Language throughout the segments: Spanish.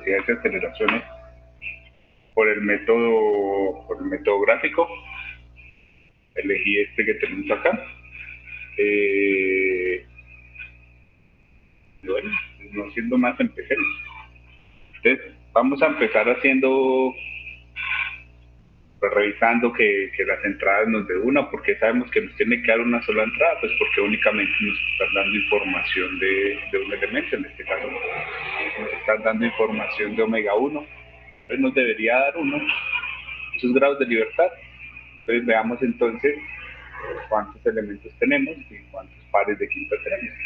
velocidades y aceleraciones por el método gráfico. Elegí este que tenemos acá. Bueno, no siendo más, empecemos. Entonces, vamos a empezar haciendo, pues, revisando que las entradas nos dé una, porque sabemos que nos tiene que dar una sola entrada, pues porque únicamente nos están dando información de un elemento, en este caso nos están dando información de omega 1, entonces nos debería dar uno, esos grados de libertad. Entonces veamos entonces cuántos elementos tenemos y cuántos pares de quinta tenemos.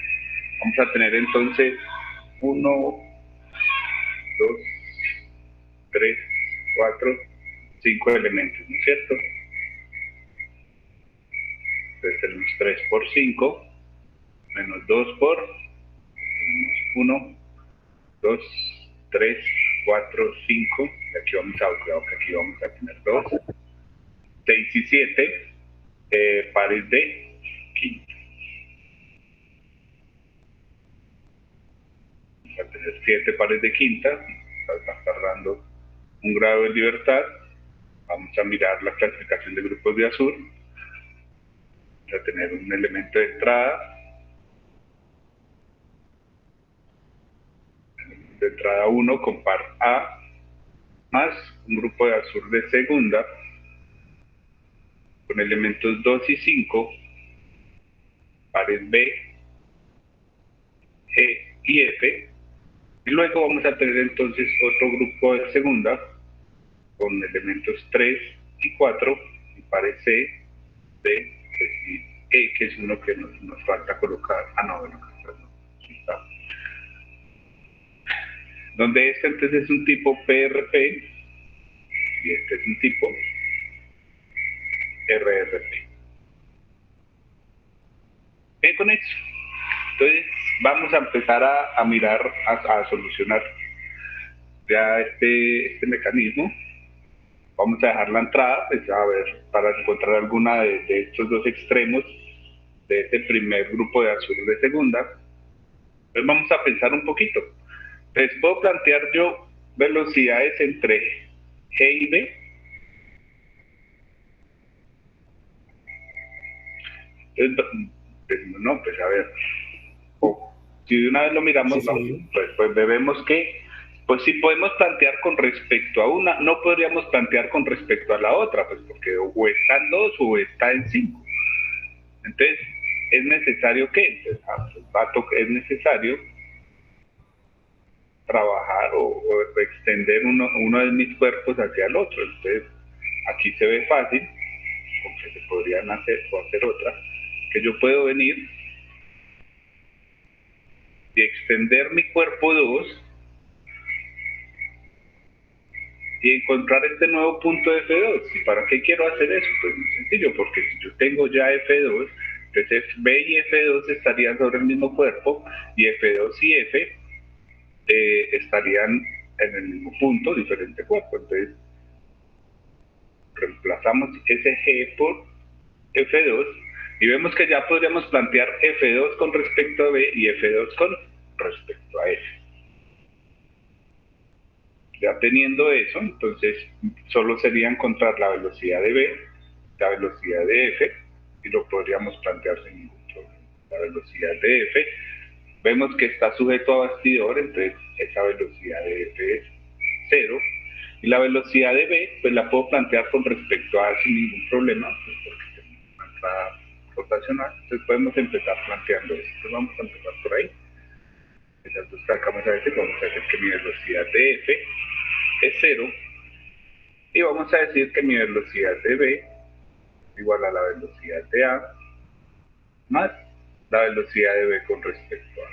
Vamos a tener entonces 1, 2, 3, 4, 5 elementos, ¿no es cierto? Entonces tenemos 3 por 5, menos 2 por 1, 2, 3, 4, 5, y aquí vamos a, creo que aquí vamos a tener 2, 6 y 7 pares de quinta. Vamos a tener 7 pares de quinta, está tardando un grado de libertad. Vamos a mirar la clasificación de grupos de azul. Vamos a tener un elemento de entrada, 1 con par A, más un grupo de azul de segunda, con elementos 2 y 5, pares B, G y F, y luego vamos a tener entonces otro grupo de segunda, con elementos 3 y 4, y pares C, D, y E, que es uno que nos falta colocar. Bueno, aquí está. Donde este entonces es un tipo PRP, y este es un tipo RRP. Bien con eso. Entonces vamos a empezar a mirar, a solucionar ya este mecanismo. Vamos a dejar la entrada, pues a ver, para encontrar alguna de estos dos extremos de este primer grupo de azul de segunda. Entonces vamos a pensar un poquito. Entonces puedo plantear yo velocidades entre G y B. Entonces, no, pues a ver, si de una vez lo miramos, sí. Pues vemos que, pues sí podemos plantear con respecto a una, no podríamos plantear con respecto a la otra, pues porque o está en 2 o está en 5. Entonces, es necesario que, es necesario trabajar o extender uno de mis cuerpos hacia el otro. Entonces, aquí se ve fácil, porque se podrían hacer otra, que yo puedo venir y extender mi cuerpo 2 y encontrar este nuevo punto de F2. ¿Y para qué quiero hacer eso? Pues muy sencillo, porque si yo tengo ya F2, entonces B y F2 estarían sobre el mismo cuerpo, y F2 y F estarían en el mismo punto, diferente cuerpo. Entonces reemplazamos ese G por F2 y vemos que ya podríamos plantear F2 con respecto a B y F2 con respecto a F. Ya teniendo eso, entonces solo sería encontrar la velocidad de B, la velocidad de F, y lo podríamos plantear sin ningún problema. La velocidad de F, vemos que está sujeto a bastidor, entonces esa velocidad de F es 0, y la velocidad de B, pues la puedo plantear con respecto a A sin ningún problema, pues porque tenemos una entrada rotacional. Entonces podemos empezar planteando esto. Entonces vamos a empezar por ahí. Esas dos sacamos a veces, vamos a decir que mi velocidad de F es 0, y vamos a decir que mi velocidad de B es igual a la velocidad de A más la velocidad de B con respecto a A.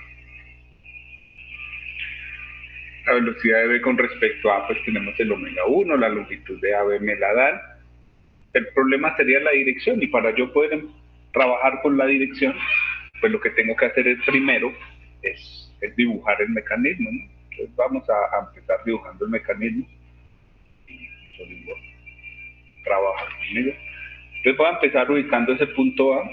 La velocidad de B con respecto a A, pues tenemos el omega 1, la longitud de AB me la dan. El problema sería la dirección, y para yo poder trabajar con la dirección, pues lo que tengo que hacer es primero es dibujar el mecanismo, ¿no? Entonces vamos a empezar dibujando el mecanismo y trabajar conmigo. Entonces voy a empezar ubicando ese punto A.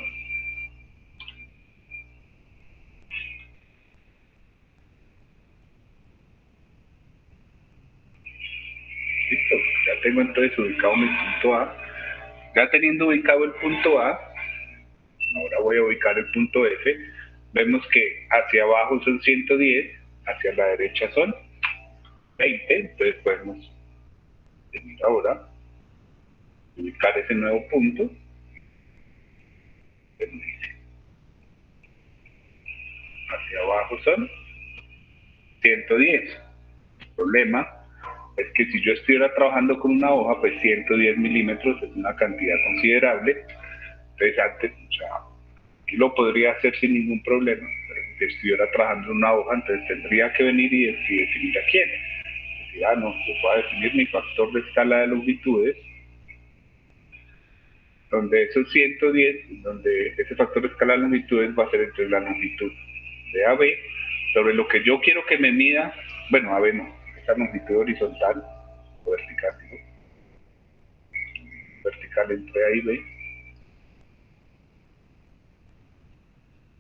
Listo, ya tengo entonces ubicado mi punto A. Ya teniendo ubicado el punto A, ahora voy a ubicar el punto F. Vemos que hacia abajo son 110, hacia la derecha son 20, entonces podemos venir ahora, ubicar ese nuevo punto. Hacia abajo son 110. El problema es que si yo estuviera trabajando con una hoja, pues 110 milímetros es una cantidad considerable. Entonces antes, o sea, aquí lo podría hacer sin ningún problema, pero si estuviera trabajando en una hoja, entonces tendría que venir y definir a quién. Decir, no, yo voy a definir mi factor de escala de longitudes, donde esos 110, donde ese factor de escala de longitudes va a ser entre la longitud de AB sobre lo que yo quiero que me mida, bueno, AB no, esta longitud horizontal o vertical, ¿no? Vertical entre A y B,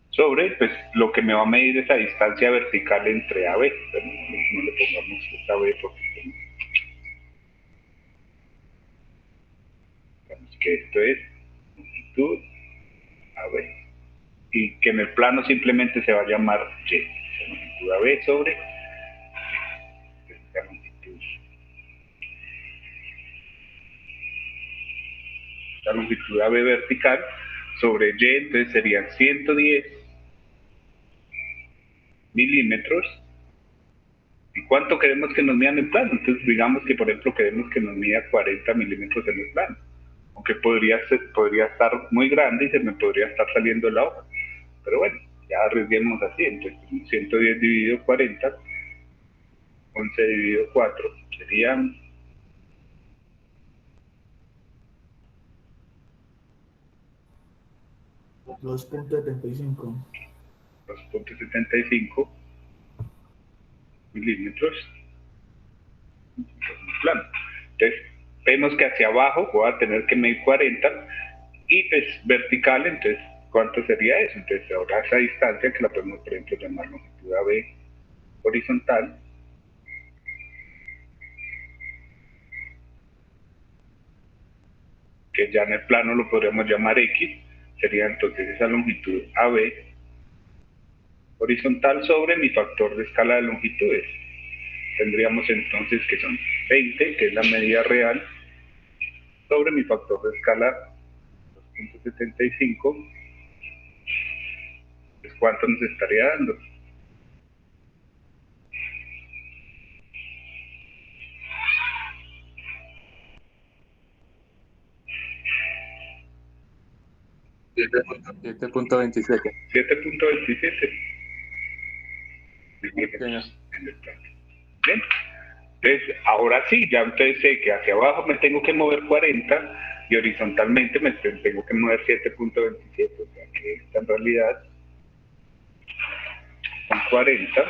sobre pues lo que me va a medir esa distancia vertical entre A y B, pero no le pongamos esta B porque digamos que esto es longitud AB y que en el plano simplemente se va a llamar Y, longitud AB sobre esta longitud. La longitud AB vertical sobre Y, entonces serían 110 milímetros. ¿Y cuánto queremos que nos midan en plano? Entonces digamos que por ejemplo queremos que nos mida 40 milímetros en el plano. Aunque podría estar muy grande y se me podría estar saliendo la hoja. Pero bueno, ya arriesguemos así. Entonces 110 dividido 40, 11 dividido 4, serían 2.75. 2.75 milímetros en plano. Entonces vemos que hacia abajo voy a tener que medir 40 y pues vertical, entonces ¿cuánto sería eso? Entonces ahora esa distancia que la podemos por ejemplo llamar longitud AB horizontal, que ya en el plano lo podríamos llamar X, sería entonces esa longitud AB horizontal sobre mi factor de escala de longitudes. Tendríamos entonces que son 20, que es la medida real, sobre mi factor de escala 2.75, pues ¿cuánto nos estaría dando? Siete punto 27. 7.27 milímetros en el plano. Bien, entonces ahora sí, ya entonces sé que hacia abajo me tengo que mover 40 y horizontalmente me tengo que mover 7.27, o sea que esta en realidad son 40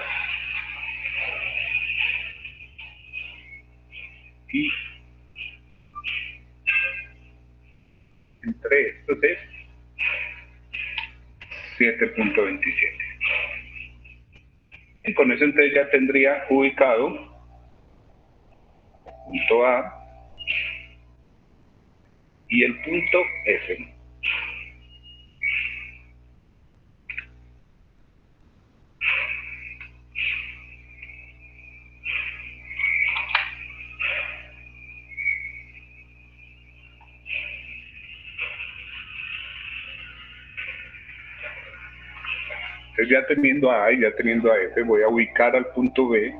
y entre estos es 7.27. Y con eso entonces ya tendría ubicado punto A y el punto F. Entonces ya teniendo A y ya teniendo a F, voy a ubicar al punto B.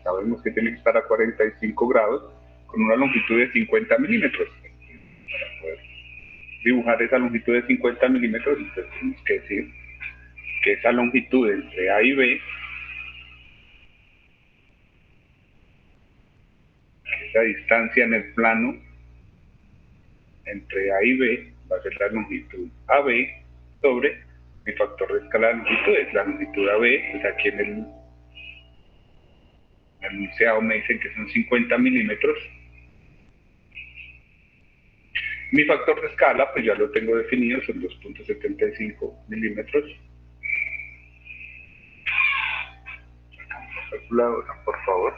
Sabemos que tiene que estar a 45 grados con una longitud de 50 milímetros. Para poder dibujar esa longitud de 50 milímetros, entonces tenemos que decir que esa longitud entre A y B, esa distancia en el plano entre A y B va a ser la longitud AB sobre mi factor de escala de longitudes. La longitud AB, pues aquí en el enunciado me dicen que son 50 milímetros. Mi factor de escala, pues ya lo tengo definido, son 2.75 milímetros. Sacamos la calculadora, por favor.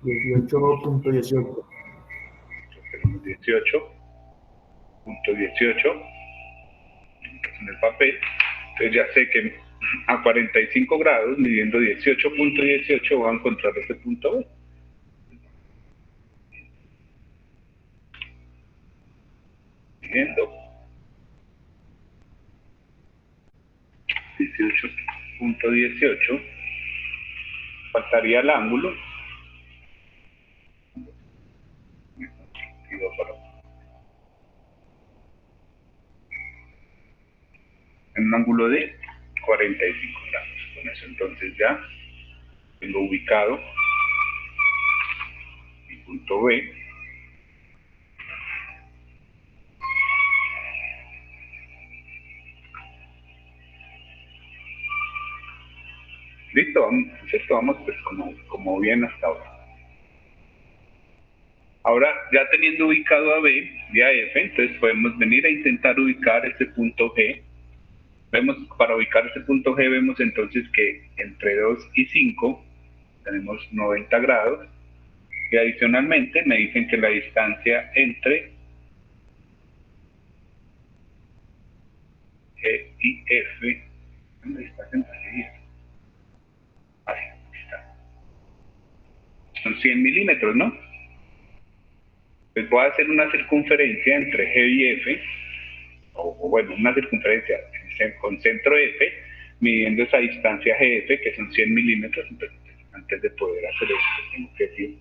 18.18. Tenemos 18.18 en el papel. Entonces ya sé que a 45 grados, midiendo 18.18, voy a encontrar ese punto B. Midiendo 18.18, faltaría el ángulo. En un ángulo de 45 grados. Con eso entonces ya tengo ubicado mi punto B. Listo, esto vamos pues como bien hasta ahora. Ahora, ya teniendo ubicado a B y a F, entonces podemos venir a intentar ubicar ese punto G. Para ubicar ese punto G vemos entonces que entre 2 y 5 tenemos 90 grados y adicionalmente me dicen que la distancia entre G y F, ¿dónde está entre G y F? Ahí está. Son 100 milímetros, ¿no? Pues voy a hacer una circunferencia entre G y F, o bueno, una circunferencia con centro F, midiendo esa distancia GF, que son 100 milímetros. Entonces, antes de poder hacer esto, tengo que decir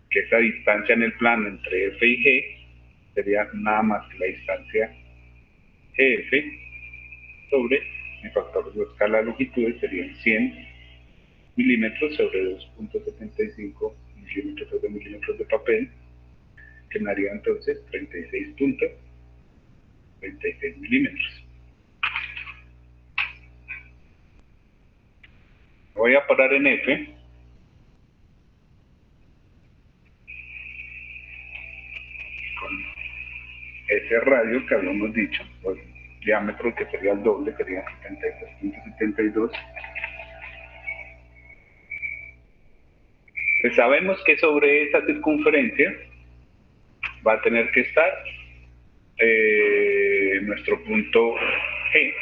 que esa distancia en el plano entre F y G sería nada más que la distancia GF sobre mi factor de escala de longitudes, serían 100 milímetros sobre 2.75 milímetros sobre milímetros de papel, que me haría entonces 36.36 milímetros. Voy a parar en F. Con ese radio que habíamos dicho, el diámetro que sería el doble, sería 72.72. Pues sabemos que sobre esa circunferencia va a tener que estar nuestro punto G.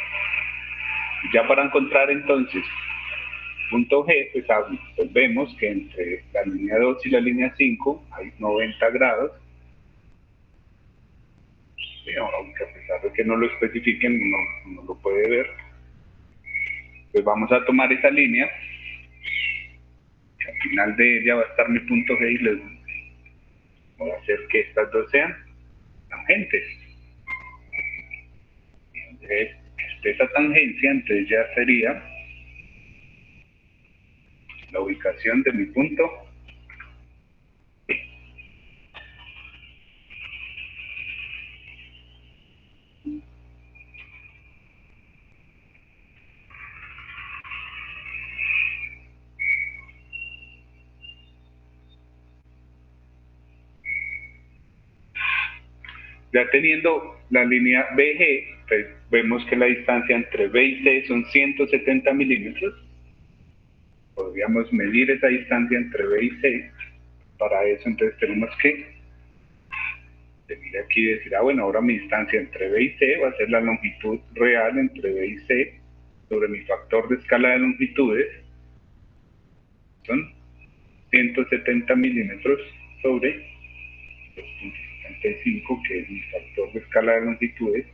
Ya para encontrar entonces punto G, pues vemos que entre la línea 2 y la línea 5 hay 90 grados. Sí, aunque a pesar de que no lo especifiquen, uno lo puede ver. Pues vamos a tomar esa línea, que al final de ella va a estar mi punto G, y les voy a hacer que estas dos sean tangentes. Entonces, esta tangencia entonces ya sería la ubicación de mi punto G. Ya teniendo la línea BG, pues vemos que la distancia entre B y C son 170 milímetros. Podríamos medir esa distancia entre B y C. Para eso entonces tenemos que venir aquí y decir, bueno, ahora mi distancia entre B y C va a ser la longitud real entre B y C sobre mi factor de escala de longitudes. Son 170 milímetros sobre 2.75, que es mi factor de escala de longitudes.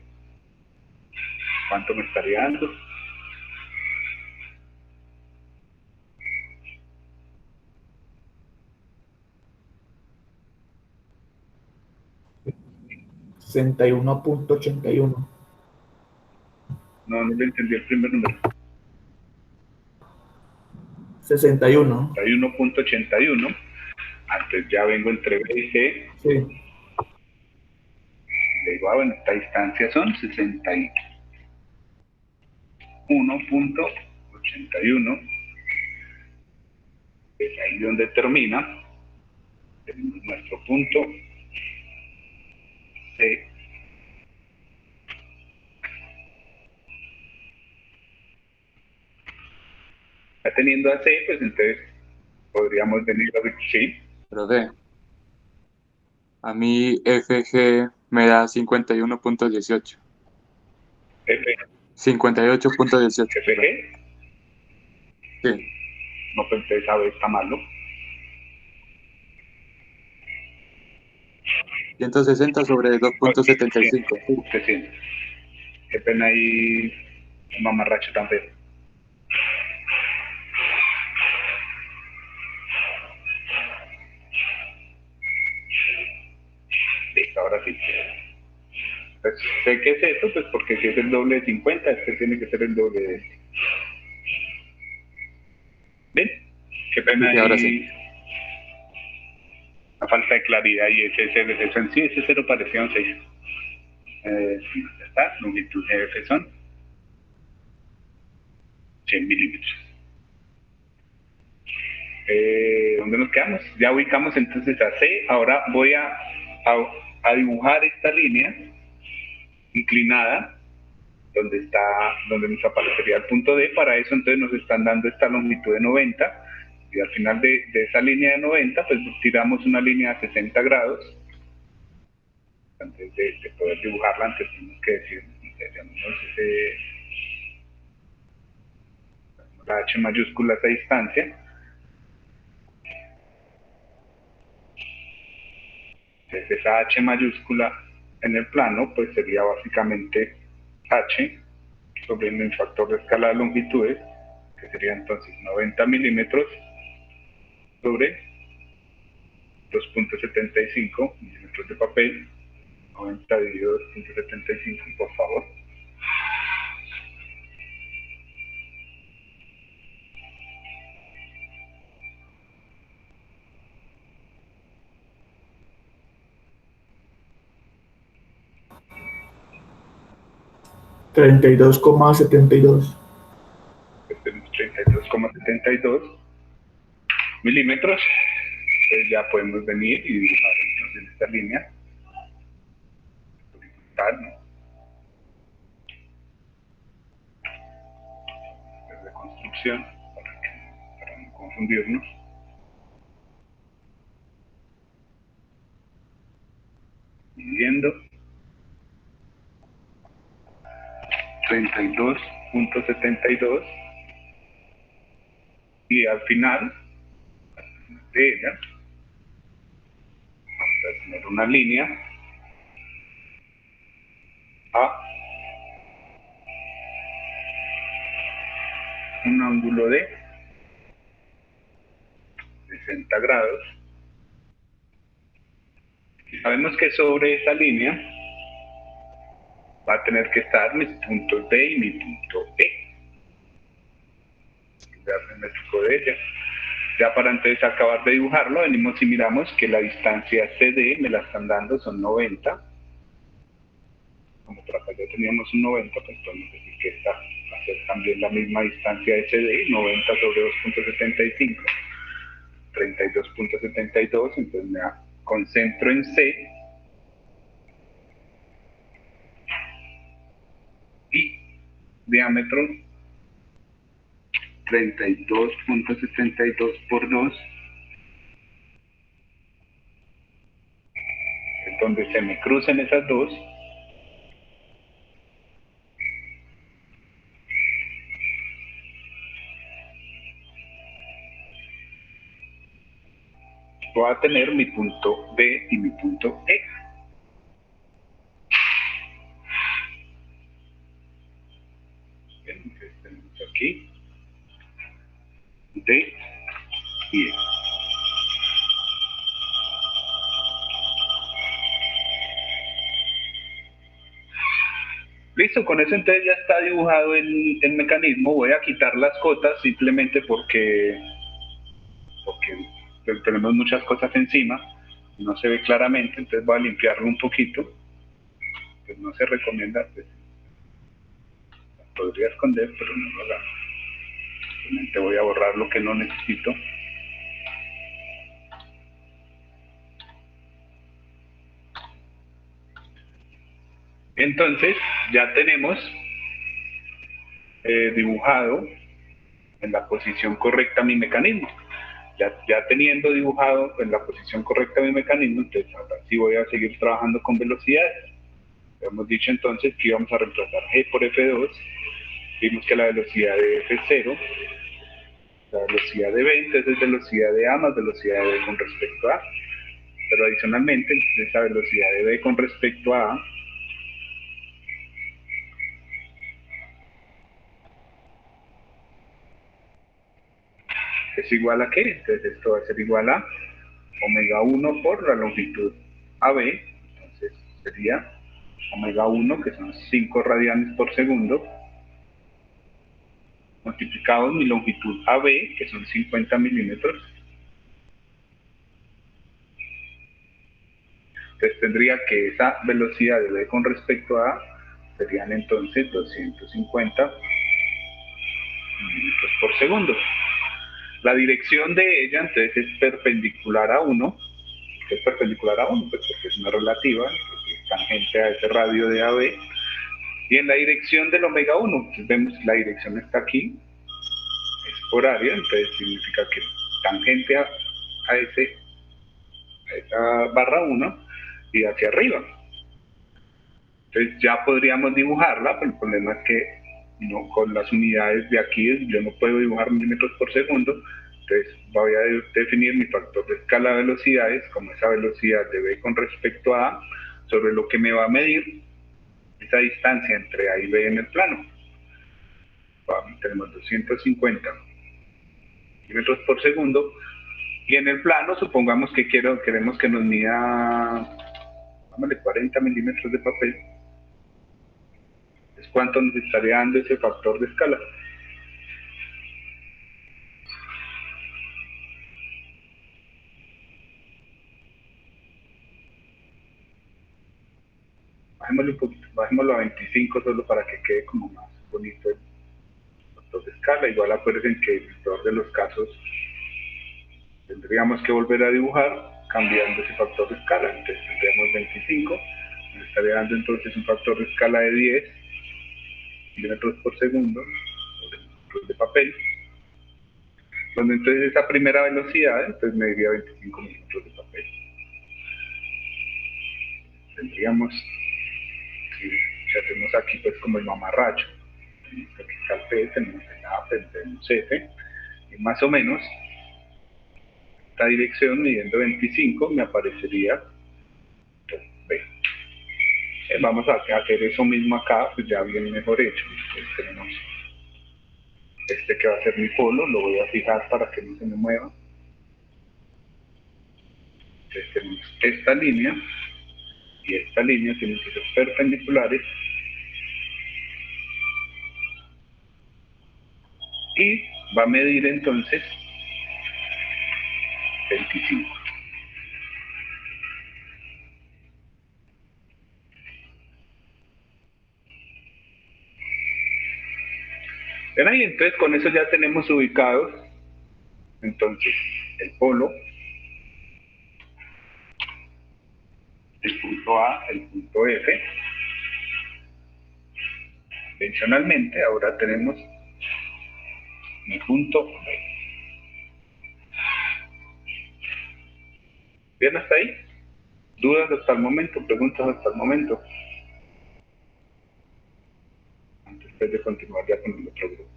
¿Cuánto me estaría dando? $61.81. No le entendí el primer número. 61. 61.81. Antes ya vengo entre B y C. Sí. Le digo, bueno, esta distancia son 61.81. Es ahí donde termina. Tenemos nuestro punto C. Ya teniendo a C, pues entonces podríamos venir a ver, sí, Pero ve, a mí FG me da 51.18. F, 58.18, perdón. FG, Sí. no pensé, esa vez está malo. 160 sobre 2.75. Sí. 300. Qué pena ahí, un mamarracho tan feo. Listo, ahora sí. Pues sé que es esto, pues porque si es el doble de 50, este tiene que ser el doble de este. ¿Ven? Qué pena Sí, ahora sí. ahí, la falta de claridad y eso en sí, ese cero parecía un 6. Sí, ya está, longitud de F son 100 milímetros. ¿Dónde nos quedamos? Ya ubicamos entonces a C. Ahora voy a dibujar esta línea inclinada donde nos aparecería el punto D. Para eso entonces nos están dando esta longitud de 90 y al final de esa línea de 90 pues tiramos una línea de 60 grados. Antes de poder dibujarla, antes tenemos que decir, la H mayúscula a esa distancia. Entonces esa H mayúscula en el plano pues sería básicamente H sobre mi factor de escala de longitudes, que sería entonces 90 milímetros sobre 2.75 milímetros de papel. 90 dividido 2.75, por favor. Treinta y dos coma setenta y dos. Tenemos 32,72 milímetros. Entonces ya podemos venir y dibujar entonces esta línea horizontal, ¿no? De construcción, para no confundirnos. Midiendo 32.72 y al final de ella vamos a tener una línea a un ángulo de 60 grados y sabemos que sobre esa línea va a tener que estar mis puntos D y mi punto E. El métrico de ella. Ya para entonces acabar de dibujarlo, venimos y miramos que la distancia CD me la están dando, son 90. Como por acá ya teníamos un 90, pues podemos decir que esta va a ser también la misma distancia de CD, 90 sobre 2.75, 32.72, entonces me concentro en C y diámetro 32.72 por 2, donde se me crucen esas dos, voy a tener mi punto B y mi punto E. Bien, entonces tenemos aquí D y E. Listo, con eso entonces ya está dibujado el mecanismo. Voy a quitar las cotas simplemente porque tenemos muchas cosas encima, no se ve claramente, entonces voy a limpiarlo un poquito. Pues no se recomienda, pues, podría esconder, pero no lo haga. Simplemente voy a borrar lo que no necesito. Entonces ya tenemos dibujado en la posición correcta mi mecanismo. ya teniendo dibujado en la posición correcta mi mecanismo, entonces ahora sí voy a seguir trabajando con velocidades. Hemos dicho entonces que íbamos a reemplazar G por F2, vimos que la velocidad de F es 0, la velocidad de B, entonces es velocidad de A más velocidad de B con respecto a A. Pero adicionalmente, esa velocidad de B con respecto a A es igual a ¿qué? Entonces esto va a ser igual a omega 1 por la longitud AB, entonces sería omega 1, que son 5 radianes por segundo, multiplicado mi longitud AB, que son 50 milímetros. Entonces tendría que esa velocidad de B con respecto a A serían entonces 250 milímetros por segundo. La dirección de ella entonces es perpendicular a 1. Es perpendicular a 1, pues porque es una relativa, porque es tangente a ese radio de AB. Y en la dirección del omega 1, pues vemos la dirección está aquí, es horaria, entonces significa que tangente a esa barra 1 y hacia arriba. Entonces ya podríamos dibujarla, pero el problema es que no, con las unidades de aquí yo no puedo dibujar milímetros por segundo. Entonces voy a definir mi factor de escala de velocidades como esa velocidad de B con respecto a A sobre lo que me va a medir esa distancia entre A y B en el plano. Tenemos 250 milímetros por segundo y en el plano supongamos que queremos que nos mida 40 milímetros de papel. Es cuánto nos estaría dando ese factor de escala. Bajémoslo un poquito, bajémoslo a 25 solo para que quede como más bonito el factor de escala. Igual acuérdense que en el peor de los casos tendríamos que volver a dibujar cambiando ese factor de escala. Entonces tendríamos 25, nos estaría dando entonces un factor de escala de 10 milímetros por segundo de papel, donde entonces esa primera velocidad entonces mediría 25 milímetros de papel. Tendríamos, si hacemos aquí pues como el mamarracho, tenemos que quitar P, tenemos el A, tenemos F, y más o menos esta dirección midiendo 25 me aparecería B. Vamos a hacer eso mismo acá, pues ya bien mejor hecho. Entonces tenemos este que va a ser mi polo, lo voy a fijar para que no se me mueva. Entonces tenemos esta línea y esta línea tienen que ser perpendiculares y va a medir entonces 25. ¿Ven ahí? Entonces con eso ya tenemos ubicados entonces el polo, el punto A, el punto F. Convencionalmente ahora tenemos mi punto B. ¿Bien hasta ahí? ¿Dudas hasta el momento? ¿Preguntas hasta el momento? Antes de continuar ya con el otro grupo.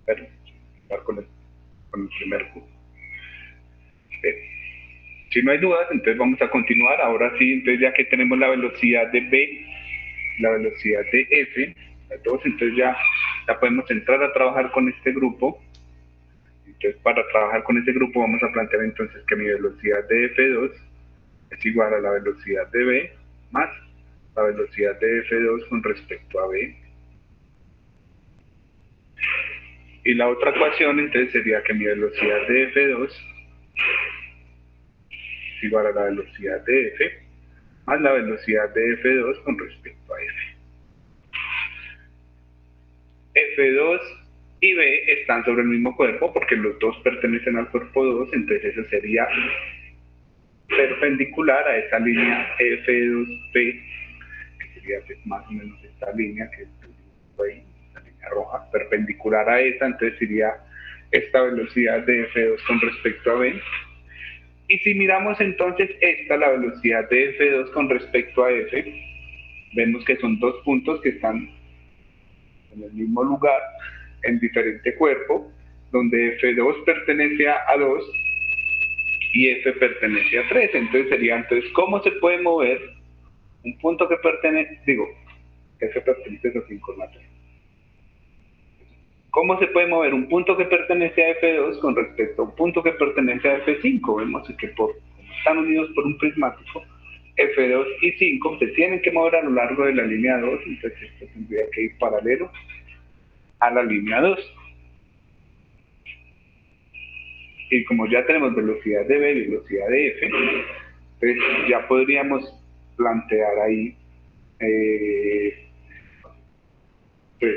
Pero, con el primer grupo. Bien. Si no hay dudas, entonces vamos a continuar. Ahora sí, entonces ya que tenemos la velocidad de B, la velocidad de F, las dos, entonces ya podemos entrar a trabajar con este grupo. Entonces para trabajar con este grupo vamos a plantear entonces que mi velocidad de F2 es igual a la velocidad de B más la velocidad de F2 con respecto a B. Y la otra ecuación entonces sería que mi velocidad de F2 es igual a la velocidad de F más la velocidad de F2 con respecto a F. F2 y B están sobre el mismo cuerpo porque los dos pertenecen al cuerpo 2, entonces eso sería perpendicular a esa línea F2B, que sería pues más o menos esta línea que estoy ahí, la línea roja, perpendicular a esa, entonces sería esta velocidad de F2 con respecto a B. Y si miramos entonces la velocidad de F2 con respecto a F, vemos que son dos puntos que están en el mismo lugar, en diferente cuerpo, donde F2 pertenece a 2 y F pertenece a 3. Entonces, ¿cómo se puede mover un punto que pertenece, F pertenece a 5 más 3? ¿Cómo se puede mover un punto que pertenece a F2 con respecto a un punto que pertenece a F5? Vemos que están unidos por un prismático, F2 y 5 se tienen que mover a lo largo de la línea 2, entonces esto tendría que ir paralelo a la línea 2. Y como ya tenemos velocidad de B y velocidad de F, pues ya podríamos plantear ahí, pues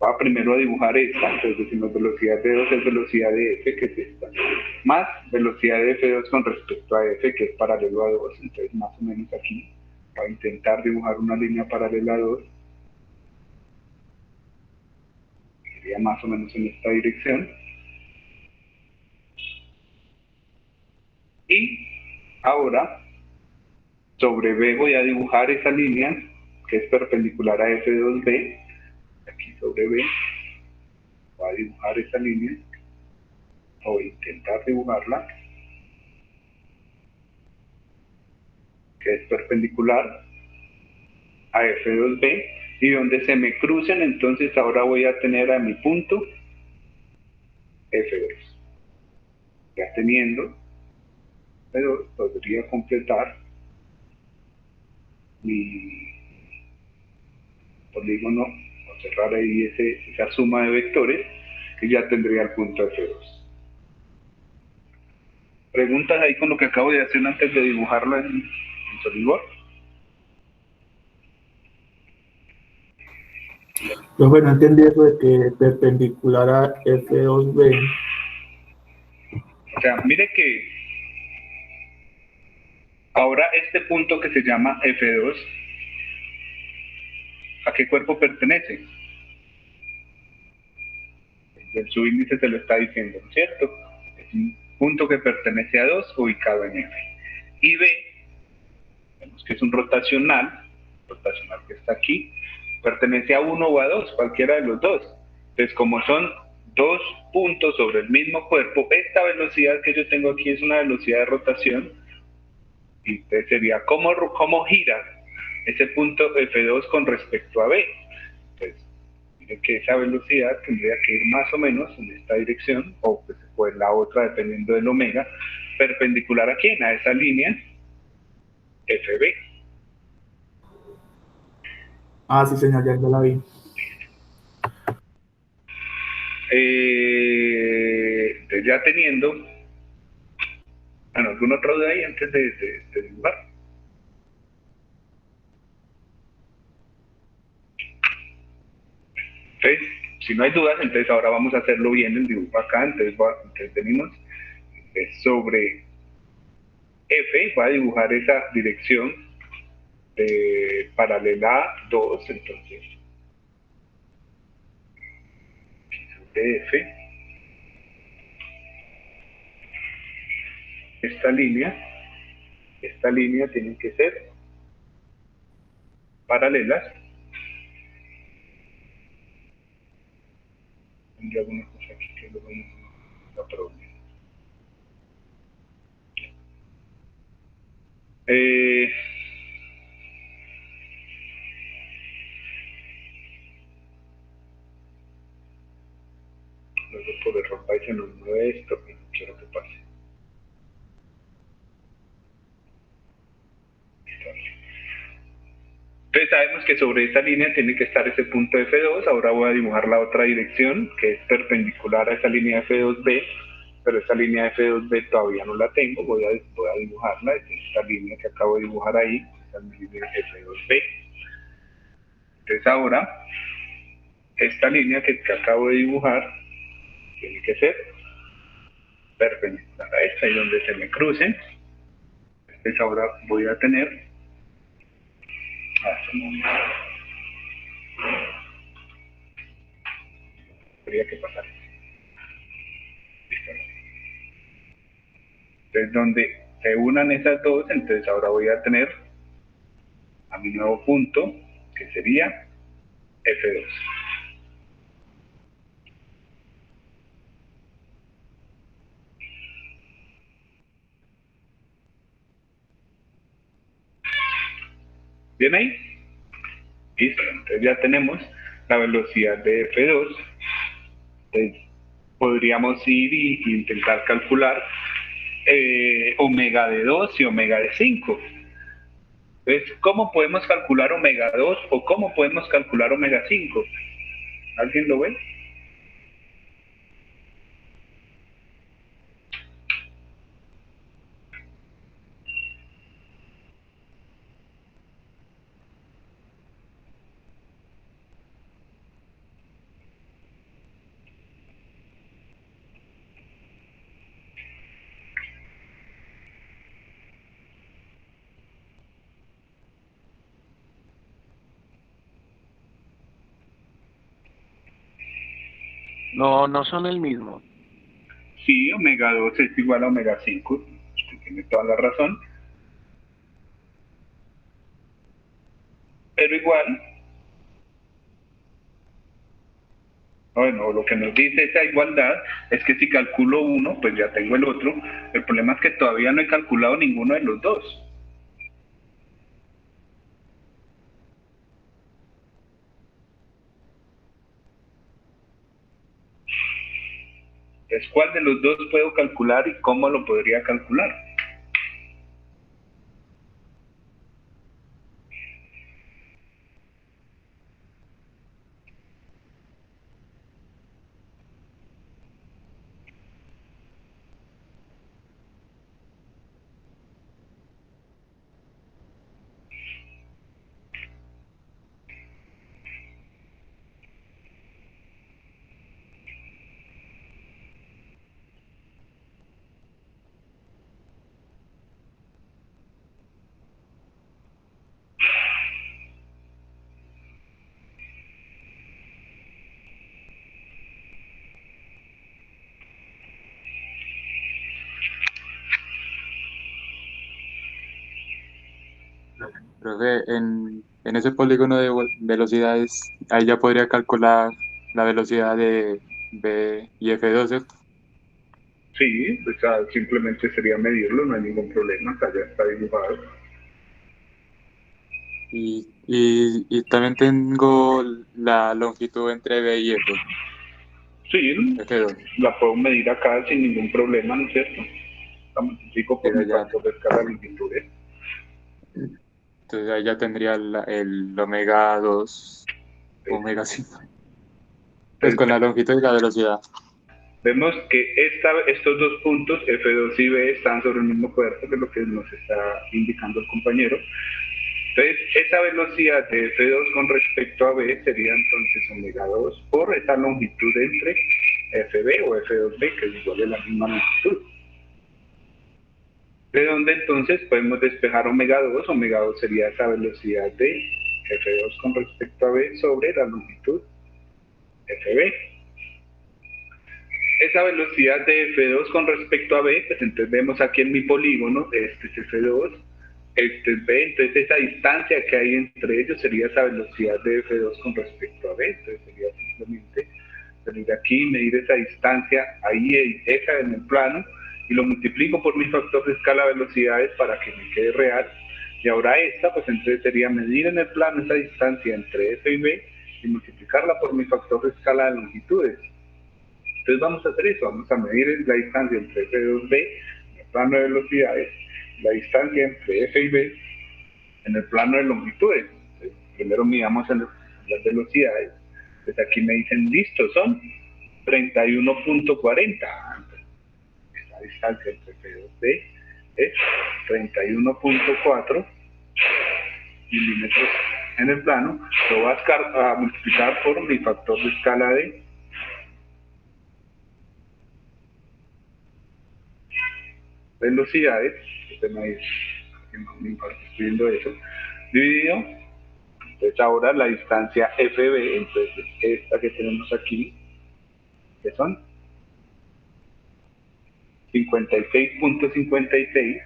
va primero a dibujar esta, entonces decimos velocidad de 2 es velocidad de F, que es esta, más velocidad de F2 con respecto a F, que es paralelo a 2, entonces más o menos aquí, va a intentar dibujar una línea paralela a 2, sería más o menos en esta dirección, y ahora sobre B voy a dibujar esa línea, que es perpendicular a F2B, aquí sobre B, voy a dibujar esa línea, o intentar dibujarla, que es perpendicular a F2B, y donde se me crucen, entonces ahora voy a tener a mi punto F2. Ya teniendo F2, podría completar mi polígono, o cerrar ahí esa suma de vectores, y ya tendría el punto F2. ¿Preguntas ahí con lo que acabo de hacer antes de dibujarlo en SolidWorks? Profe, no entendí eso de que perpendicular a F2B. O sea, mire que ahora este punto que se llama F2, ¿a qué cuerpo pertenece? El subíndice se lo está diciendo, ¿no es cierto? Es un punto que pertenece a 2 ubicado en F. Y B, vemos que es un rotacional que está aquí, pertenece a 1 o a 2, cualquiera de los dos. Entonces, como son dos puntos sobre el mismo cuerpo, esta velocidad que yo tengo aquí es una velocidad de rotación, y entonces sería cómo gira ese punto F2 con respecto a B. Entonces, miren que esa velocidad tendría que ir más o menos en esta dirección, o pues la otra dependiendo del omega, perpendicular a quién, a esa línea FB. Ah, sí, señor, ya la vi. Ya teniendo, bueno, ¿algún otro de ahí antes de dibujar? Entonces, si no hay dudas, entonces ahora vamos a hacerlo bien el dibujo acá. Entonces venimos sobre F, va a dibujar esa dirección paralela a 2, entonces sobre F, esta línea tiene que ser paralelas. Tendría alguna cosa aquí que luego no problema. Luego por error va y se nos mueve esto, pero no quiero que pase. Entonces sabemos que sobre esta línea tiene que estar ese punto F2, ahora voy a dibujar la otra dirección que es perpendicular a esa línea F2B, pero esa línea F2B todavía no la tengo, voy a dibujarla, es esta línea que acabo de dibujar ahí, esa es mi línea F2B. Entonces ahora, esta línea que acabo de dibujar tiene que ser perpendicular a esta, y donde se me crucen, entonces ahora voy a tener, tendría que pasar. Entonces, donde se unan esas dos, entonces ahora voy a tener a mi nuevo punto, que sería F2. ¿Bien ahí? Listo, entonces ya tenemos la velocidad de F2. Entonces, podríamos ir e intentar calcular omega de 2 y omega de 5. Entonces, ¿cómo podemos calcular omega 2 o cómo podemos calcular omega 5? ¿Alguien lo ve? No, no son el mismo. Sí, omega 2 es igual a omega 5. Usted tiene toda la razón. Pero igual, bueno, lo que nos dice esa igualdad es que si calculo uno, pues ya tengo el otro. El problema es que todavía no he calculado ninguno de los dos. Entonces, ¿cuál de los dos puedo calcular y cómo lo podría calcular? Profe, en ese polígono de velocidades, ahí ya podría calcular la velocidad de B y F2, ¿cierto? Sí, pues simplemente sería medirlo, no hay ningún problema, acá ya está dibujado. Y también tengo la longitud entre B y F, Sí, F2. la puedo medir acá sin ningún problema, ¿no es cierto? La multiplico por Pero mi ya, factor de escala de longitudes. entonces ahí ya tendría el omega 2, omega 5. Pues con la Entonces, longitud y la velocidad. vemos que estos dos puntos, F2 y B, están sobre el mismo cuerpo, que es lo que nos está indicando el compañero. Entonces, esa velocidad de F2 con respecto a B sería entonces omega 2 por esa longitud entre FB o F2B, que es igual a la misma longitud. De donde entonces podemos despejar omega 2. Omega 2 sería esa velocidad de F2 con respecto a B sobre la longitud FB. Esa velocidad de F2 con respecto a B, pues entonces vemos aquí en mi polígono, este es F2, este es B, entonces esa distancia que hay entre ellos sería esa velocidad de F2 con respecto a B, entonces sería simplemente venir aquí, medir esa distancia, ahí esa en el plano, y lo multiplico por mi factor de escala de velocidades para que me quede real, y ahora esta, pues entonces sería medir en el plano esa distancia entre F y B, y multiplicarla por mi factor de escala de longitudes. Entonces vamos a hacer eso, vamos a medir la distancia entre F y B en el plano de velocidades, la distancia entre F y B en el plano de longitudes. Entonces, primero midamos las velocidades, entonces aquí me dicen listo, son 31.40. La distancia entre F y B es 31.4 milímetros en el plano, lo voy a multiplicar por mi factor de escala de velocidades, usted me dice que no me importa, estoy viendo eso, dividido, entonces ahora la distancia FB, entonces esta que tenemos aquí, que son 56.56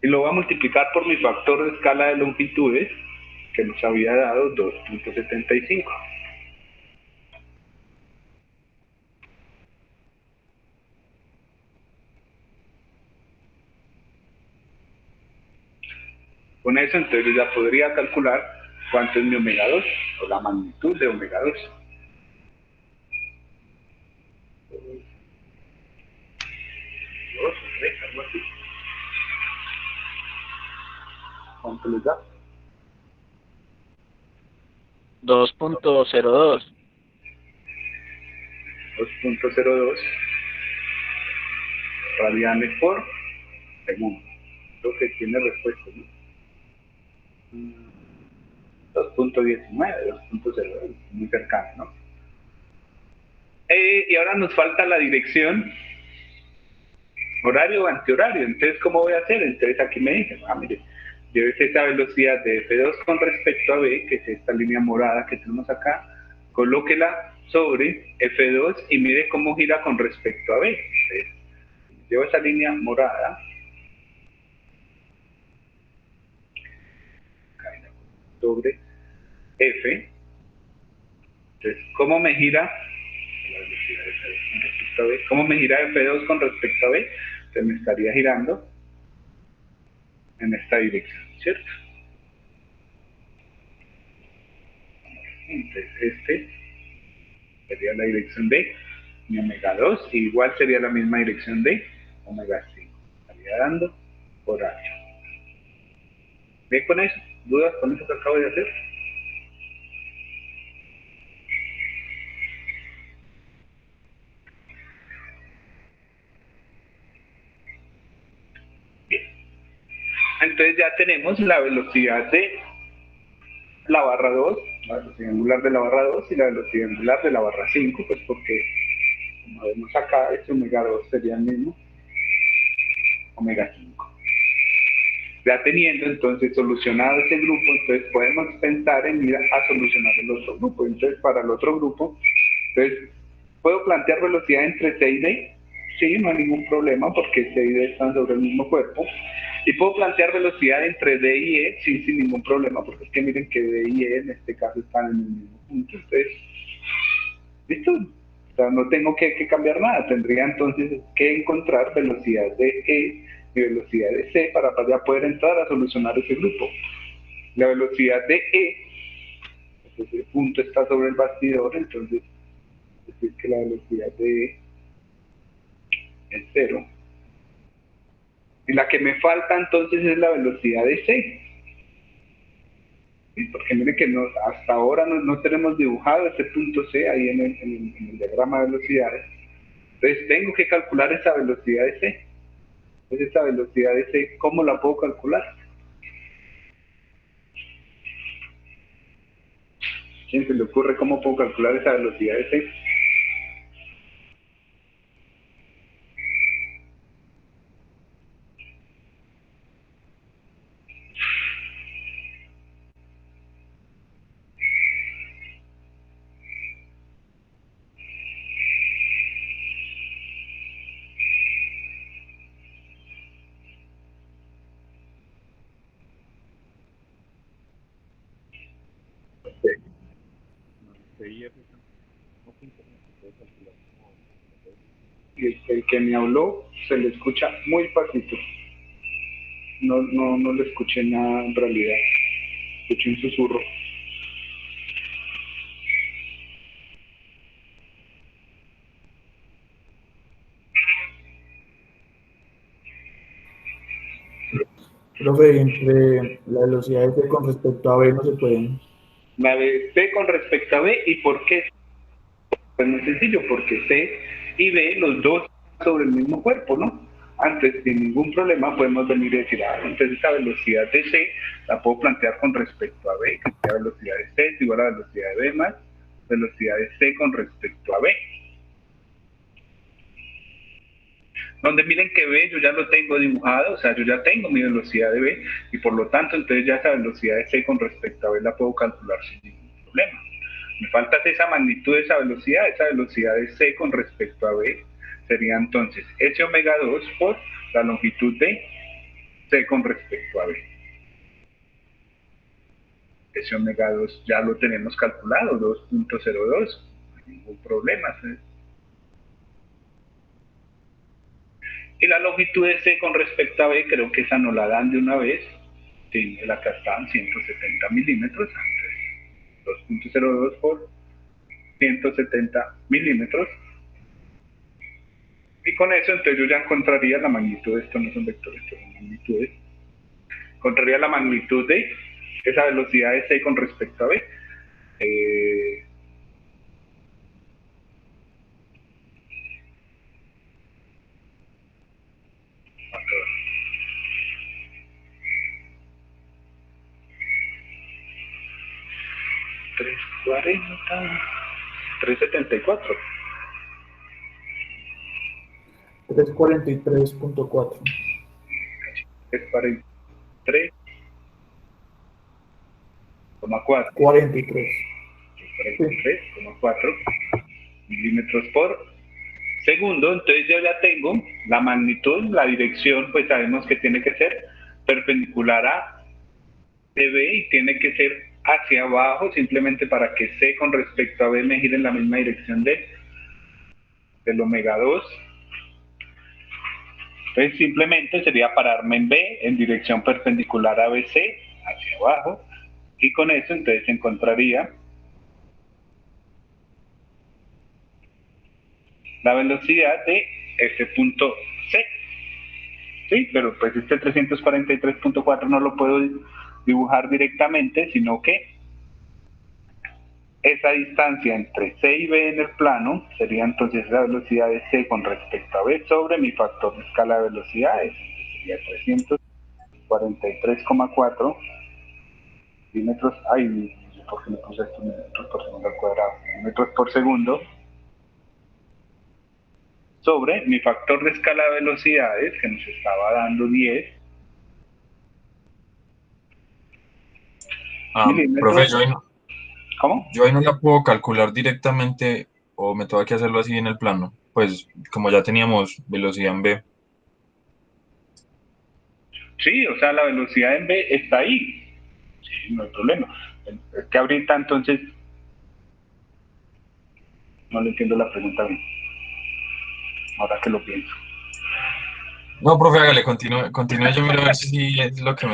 y lo voy a multiplicar por mi factor de escala de longitudes que nos había dado 2.75. Con eso entonces ya podría calcular cuánto es mi omega 2 o la magnitud de omega 2. Algo así. ¿Cuánto les da? 2.02. 2.02 radianes por segundo. Creo que tiene respuesta, ¿no? 2.19, 2.02, muy cercano, ¿no? Y ahora nos falta la dirección horario o antihorario. Entonces, ¿cómo voy a hacer? Entonces aquí me dicen, mire, llévese esa velocidad de F2 con respecto a B, que es esta línea morada que tenemos acá, colóquela sobre F2 y mire cómo gira con respecto a B. Entonces, llevo esa línea morada, sobre F. Entonces, ¿cómo me gira la velocidad de F2 con respecto a B? ¿Cómo me gira F2 con respecto a B? Entonces me estaría girando en esta dirección, ¿cierto? Entonces, este sería la dirección de mi omega 2, y igual sería la misma dirección de omega 5. Estaría dando por H. ¿Ve con eso? ¿Dudas con eso que acabo de hacer? Bien. Entonces ya tenemos la velocidad de la barra 2, la velocidad angular de la barra 2 y la velocidad angular de la barra 5, pues porque, como vemos acá, este omega 2 sería el mismo omega 5. Ya teniendo entonces solucionado ese grupo, entonces podemos pensar en ir a solucionar el otro grupo. Entonces, para el otro grupo, entonces, ¿puedo plantear velocidad entre C y D? Sí, no hay ningún problema porque C y D están sobre el mismo cuerpo. Y puedo plantear velocidad entre D y E, sí, sin ningún problema, porque es que miren que D y E en este caso están en el mismo punto. Entonces, ¿listo? O sea, no tengo que cambiar nada. Tendría entonces que encontrar velocidad de E y velocidad de C para ya poder entrar a solucionar ese grupo. La velocidad de E, pues ese punto está sobre el bastidor, entonces es decir que la velocidad de E es 0. Y la que me falta entonces es la velocidad de C. ¿Sí? Porque miren que hasta ahora no tenemos dibujado ese punto C ahí en el diagrama de velocidades. Entonces tengo que calcular esa velocidad de C. Entonces esa velocidad de C, ¿cómo la puedo calcular? ¿Quién se le ocurre cómo puedo calcular esa velocidad de C? Y el que me habló se le escucha muy pasito. No le escuché nada en realidad. Escuché un susurro. Profe, entre la velocidad de C con respecto a B no se pueden. La de C con respecto a B, ¿y por qué? Pues muy sencillo, porque C y B, los dos sobre el mismo cuerpo, ¿no? Antes, sin ningún problema, podemos venir y decir, entonces esa velocidad de C la puedo plantear con respecto a B, que sea velocidad de C es igual a la velocidad de B más velocidad de C con respecto a B. Donde miren que B yo ya lo tengo dibujado, o sea, yo ya tengo mi velocidad de B, y por lo tanto, entonces ya esa velocidad de C con respecto a B la puedo calcular sin ningún problema. Me falta esa magnitud de esa velocidad de C con respecto a B sería entonces S omega 2 por la longitud de C con respecto a B. Ese omega 2 ya lo tenemos calculado, 2.02, no hay ningún problema. ¿Sí? Y la longitud de C con respecto a B, creo que esa no la dan de una vez. Sí, acá están 170 milímetros, 2.02 por 170 milímetros. Y con eso, entonces yo ya encontraría la magnitud, esto no son vectores, esto son magnitudes. Encontraría la magnitud de esa velocidad de C con respecto a B. $3.40, $3.74. 343.4. 3.43,4. 43. 43,4 milímetros por segundo. Entonces yo ya tengo la magnitud, la dirección, pues sabemos que tiene que ser perpendicular a B y tiene que ser hacia abajo, simplemente para que C con respecto a B me gire en la misma dirección del omega 2. Entonces simplemente sería pararme en B en dirección perpendicular a BC, hacia abajo, y con eso entonces encontraría la velocidad de ese punto C. Sí, pero pues este 343.4 no lo puedo dibujar directamente, sino que esa distancia entre C y B en el plano sería entonces la velocidad de C con respecto a B sobre mi factor de escala de velocidades, sería 343,4 milímetros, ay, ¿por qué me puse esto? Milímetros por segundo al cuadrado, milímetros por segundo, sobre mi factor de escala de velocidades, que nos estaba dando 10 milímetros. Profe, ¿Cómo? yo ahí no la puedo calcular directamente o me tengo que hacerlo así en el plano. Pues como ya teníamos velocidad en B. Sí, o sea, la velocidad en B está ahí. Sí, no hay problema. Es que ahorita entonces no le entiendo la pregunta bien. Ahora que lo pienso. No, profe, hágale, continúe, yo miro a ver si es lo que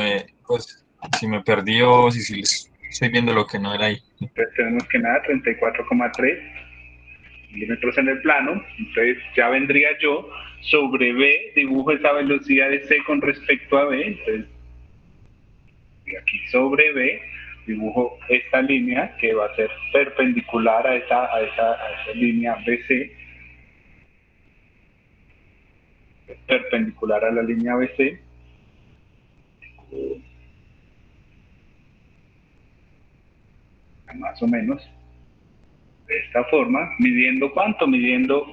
pues, si me perdí o si estoy viendo lo que no era ahí. Entonces tenemos que nada, 34,3 milímetros en el plano. Entonces ya vendría yo sobre B, dibujo esa velocidad de C con respecto a B. Entonces, y aquí sobre B, dibujo esta línea que va a ser perpendicular a esa línea BC. Perpendicular a la línea BC. Más o menos de esta forma, midiendo ¿cuánto? Midiendo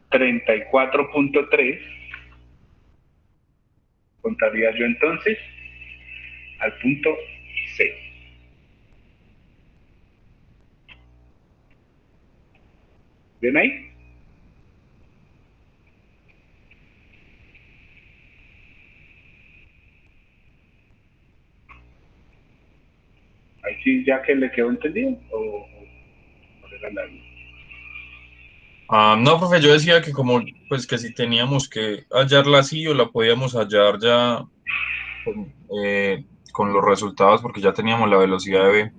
34.3. Contaría yo entonces al punto C. ¿Ven ahí? Ahí sí, ya que le quedó entendido o era largo. No, profe, yo decía que como, pues que si teníamos que hallarla así o la podíamos hallar ya con los resultados porque ya teníamos la velocidad de B.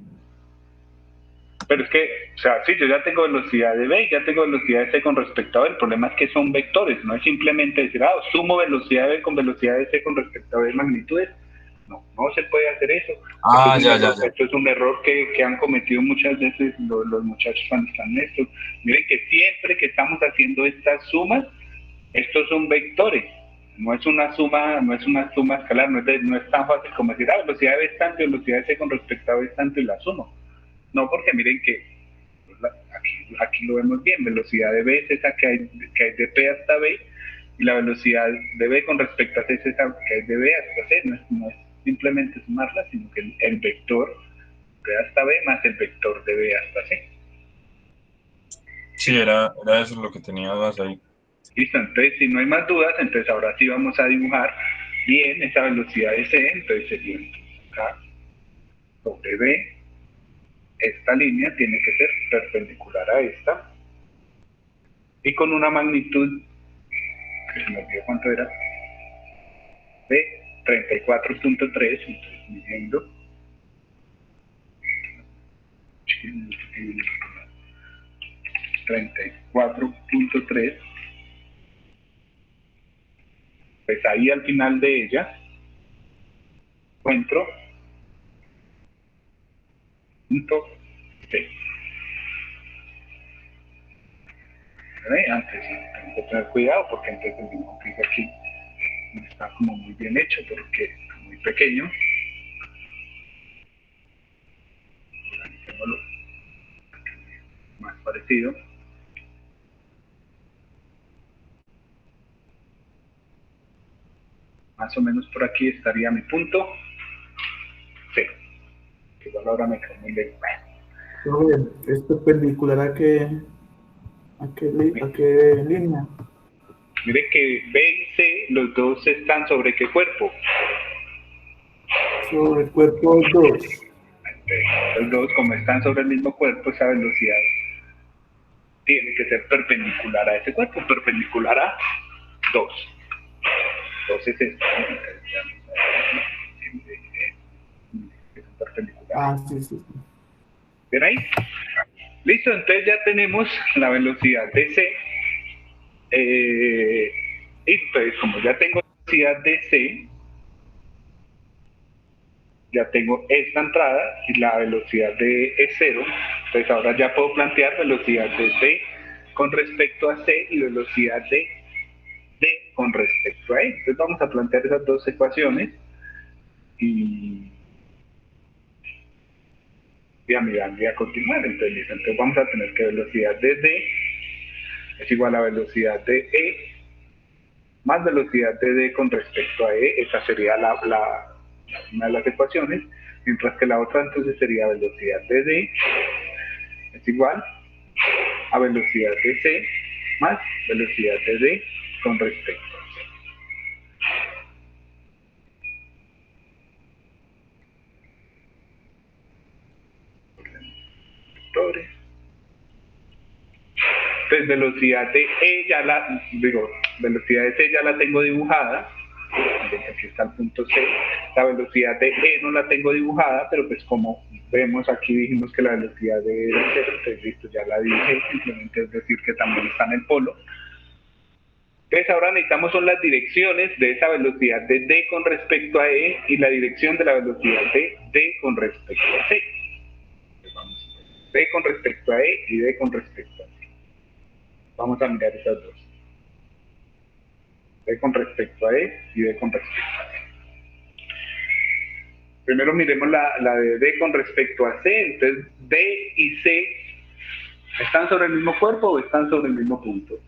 Pero es que, o sea, sí, yo ya tengo velocidad de B, ya tengo velocidad de C con respecto a B. El problema es que son vectores, no es simplemente decir, sumo velocidad de B con velocidad de C con respecto a B magnitudes. No, no se puede hacer eso. Esto es un error que han cometido muchas veces los muchachos cuando están en esto. Miren que siempre que estamos haciendo estas sumas, estos son vectores. No es una suma escalar, no es tan fácil como decir, velocidad de B es tanto y velocidad de C con respecto a B es tanto y la sumo. No, porque miren que aquí lo vemos bien, velocidad de B es esa que hay de P hasta B, y la velocidad de B con respecto a C es esa que hay de B hasta C, no es simplemente sumarla, sino que el vector B hasta B más el vector de B hasta C. Sí, era eso lo que tenía dudas ahí. Listo, entonces si no hay más dudas, entonces ahora sí vamos a dibujar bien esa velocidad de C, entonces sería acá sobre B, esta línea tiene que ser perpendicular a esta, y con una magnitud, que se me olvidó cuánto era, de 34.3, entonces midiendo 34.3, pues ahí al final de ella encuentro punto C. Antes sí, tengo que tener cuidado porque entonces el dibujo que hice aquí no está como muy bien hecho porque está muy pequeño. Organizémoslo más parecido. Más o menos por aquí estaría mi punto C. Que igual ahora me quedó muy lejos. ¿Es perpendicular a qué línea? Mire que B y C, los dos están sobre qué cuerpo. Sobre el cuerpo 2. Los dos, como están sobre el mismo cuerpo, esa velocidad tiene que ser perpendicular a ese cuerpo, perpendicular a 2. Entonces es perpendicular. Ah, sí, sí. ¿Ven ahí? Listo, entonces ya tenemos la velocidad de C. Y entonces, como ya tengo la velocidad de C, ya tengo esta entrada y la velocidad de E0. Entonces ahora ya puedo plantear velocidad de D con respecto a C y velocidad de D con respecto a E. Entonces vamos a plantear esas dos ecuaciones y a continuar. Entonces vamos a tener que velocidad de D es igual a velocidad de E más velocidad de D con respecto a E. Esa sería una de las ecuaciones, mientras que la otra entonces sería velocidad de D es igual a velocidad de C más velocidad de D con respecto a C. Entonces velocidad de E velocidad de C ya la tengo dibujada. Aquí está el punto C. La velocidad de E no la tengo dibujada, pero pues como vemos aquí dijimos que la velocidad de E era 0, entonces listo, ya la dibujé, simplemente es decir que también está en el polo. Entonces ahora necesitamos son las direcciones de esa velocidad de D con respecto a E y la dirección de la velocidad de D con respecto a C. Entonces vamos, D con respecto a E y D con respecto a C. Vamos a mirar esas dos. D con respecto a E y D con respecto a C. Primero miremos la de D con respecto a C. Entonces D y C ¿están sobre el mismo cuerpo o están sobre el mismo punto?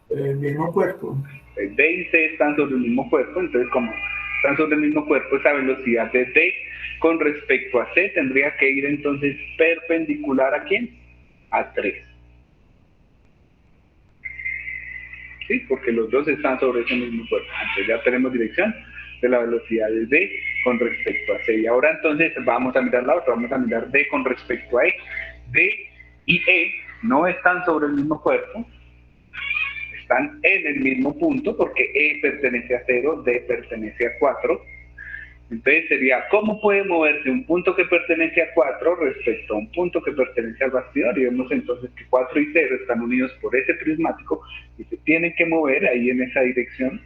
El mismo cuerpo. D y C están sobre el mismo cuerpo, entonces como están sobre el mismo cuerpo, esa velocidad de D con respecto a C tendría que ir entonces perpendicular ¿a quién? A 3. ¿Sí? Porque los dos están sobre ese mismo cuerpo. Entonces ya tenemos dirección de la velocidad de D con respecto a C. Y ahora entonces vamos a mirar la otra, vamos a mirar D con respecto a E. D y E no están sobre el mismo cuerpo, están en el mismo punto porque E pertenece a 0, D pertenece a 4. Entonces sería, ¿cómo puede moverse un punto que pertenece a 4 respecto a un punto que pertenece al bastidor? Y vemos entonces que 4 y 0 están unidos por ese prismático y se tienen que mover ahí en esa dirección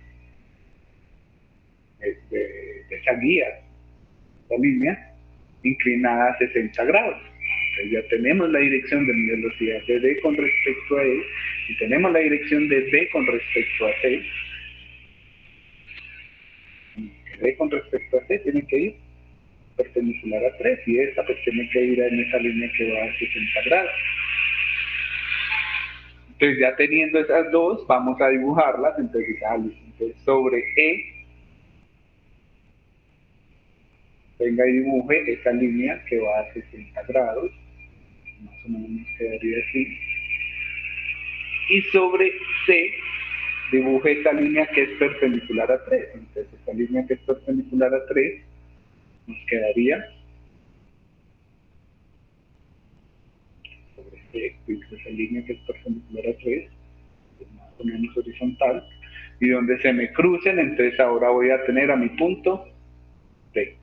de esa guía, esa línea, inclinada a 60 grados. Entonces ya tenemos la dirección de mi velocidad de D con respecto a E y tenemos la dirección de D con respecto a C. D con respecto a C tiene que ir perpendicular a 3 y esta pues tiene que ir en esa línea que va a 60 grados. Entonces ya teniendo esas dos, vamos a dibujarlas. Entonces, entonces sobre E, venga y dibuje esa línea que va a 60 grados, más o menos nos quedaría así. Y sobre C, dibuje esta línea que es perpendicular a 3. Entonces esta línea que es perpendicular a 3 nos quedaría sobre C, esa línea que es perpendicular a 3, es más o menos horizontal, y donde se me crucen, entonces ahora voy a tener a mi punto D.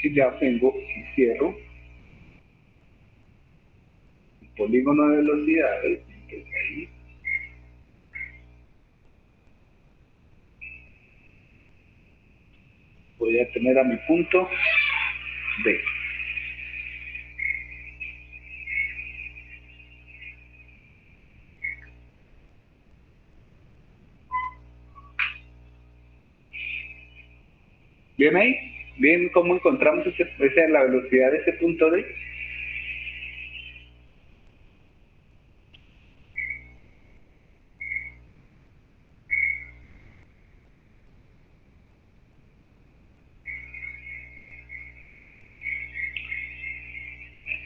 Y ya tengo y cierro el polígono de velocidades, entonces ahí voy a tener a mi punto D. ¿Bien ahí? ¿Bien cómo encontramos la velocidad de ese punto D?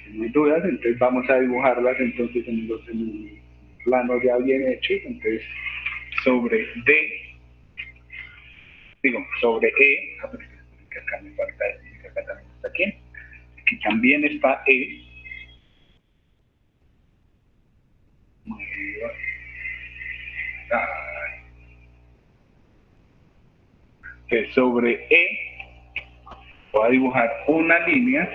Si no hay dudas, entonces vamos a dibujarlas entonces en el plano ya bien hecho. Entonces sobre D, sobre E, que acá me falta decir que acá también está aquí. Aquí también está E. Entonces sobre E voy a dibujar una línea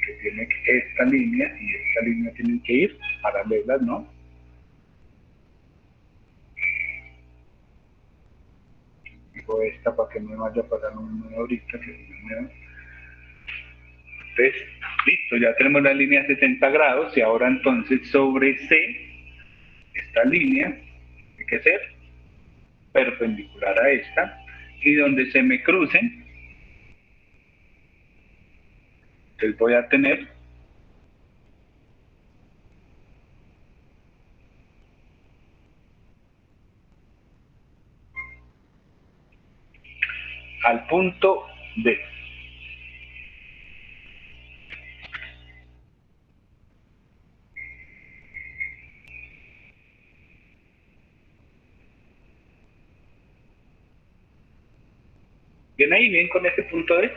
que tiene esta línea y esta línea tienen que ir paralelas, ¿no? Digo esta para que no me vaya a pasar un nuevo ahorita, que me mueva. Entonces, listo, ya tenemos la línea 60 grados y ahora entonces sobre C, esta línea tiene que ser perpendicular a esta y donde se me crucen, entonces voy a tener al punto D. ¿Bien ahí? ¿Bien con ese punto D?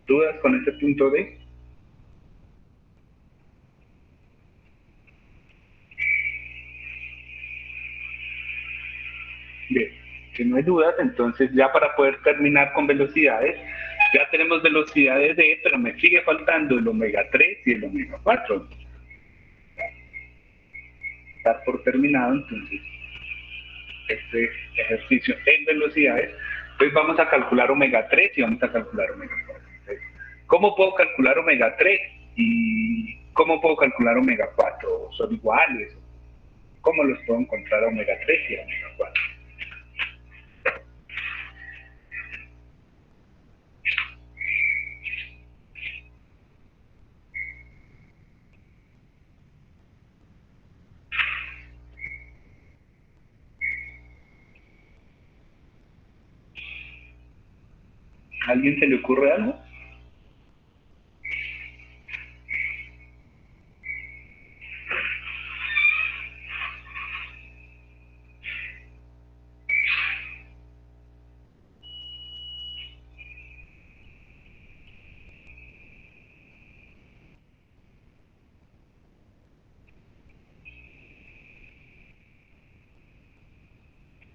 ¿Dudas con ese punto D? Bien, si no hay dudas, entonces ya para poder terminar con velocidades, ya tenemos velocidades D, pero me sigue faltando el omega 3 y el omega 4. Dar por terminado entonces este ejercicio en velocidades. Entonces vamos a calcular omega 3 y vamos a calcular omega 4. Entonces, ¿cómo puedo calcular omega 3 y cómo puedo calcular omega 4? ¿Son iguales? ¿Cómo los puedo encontrar omega 3 y omega 4? ¿A alguien se le ocurre algo?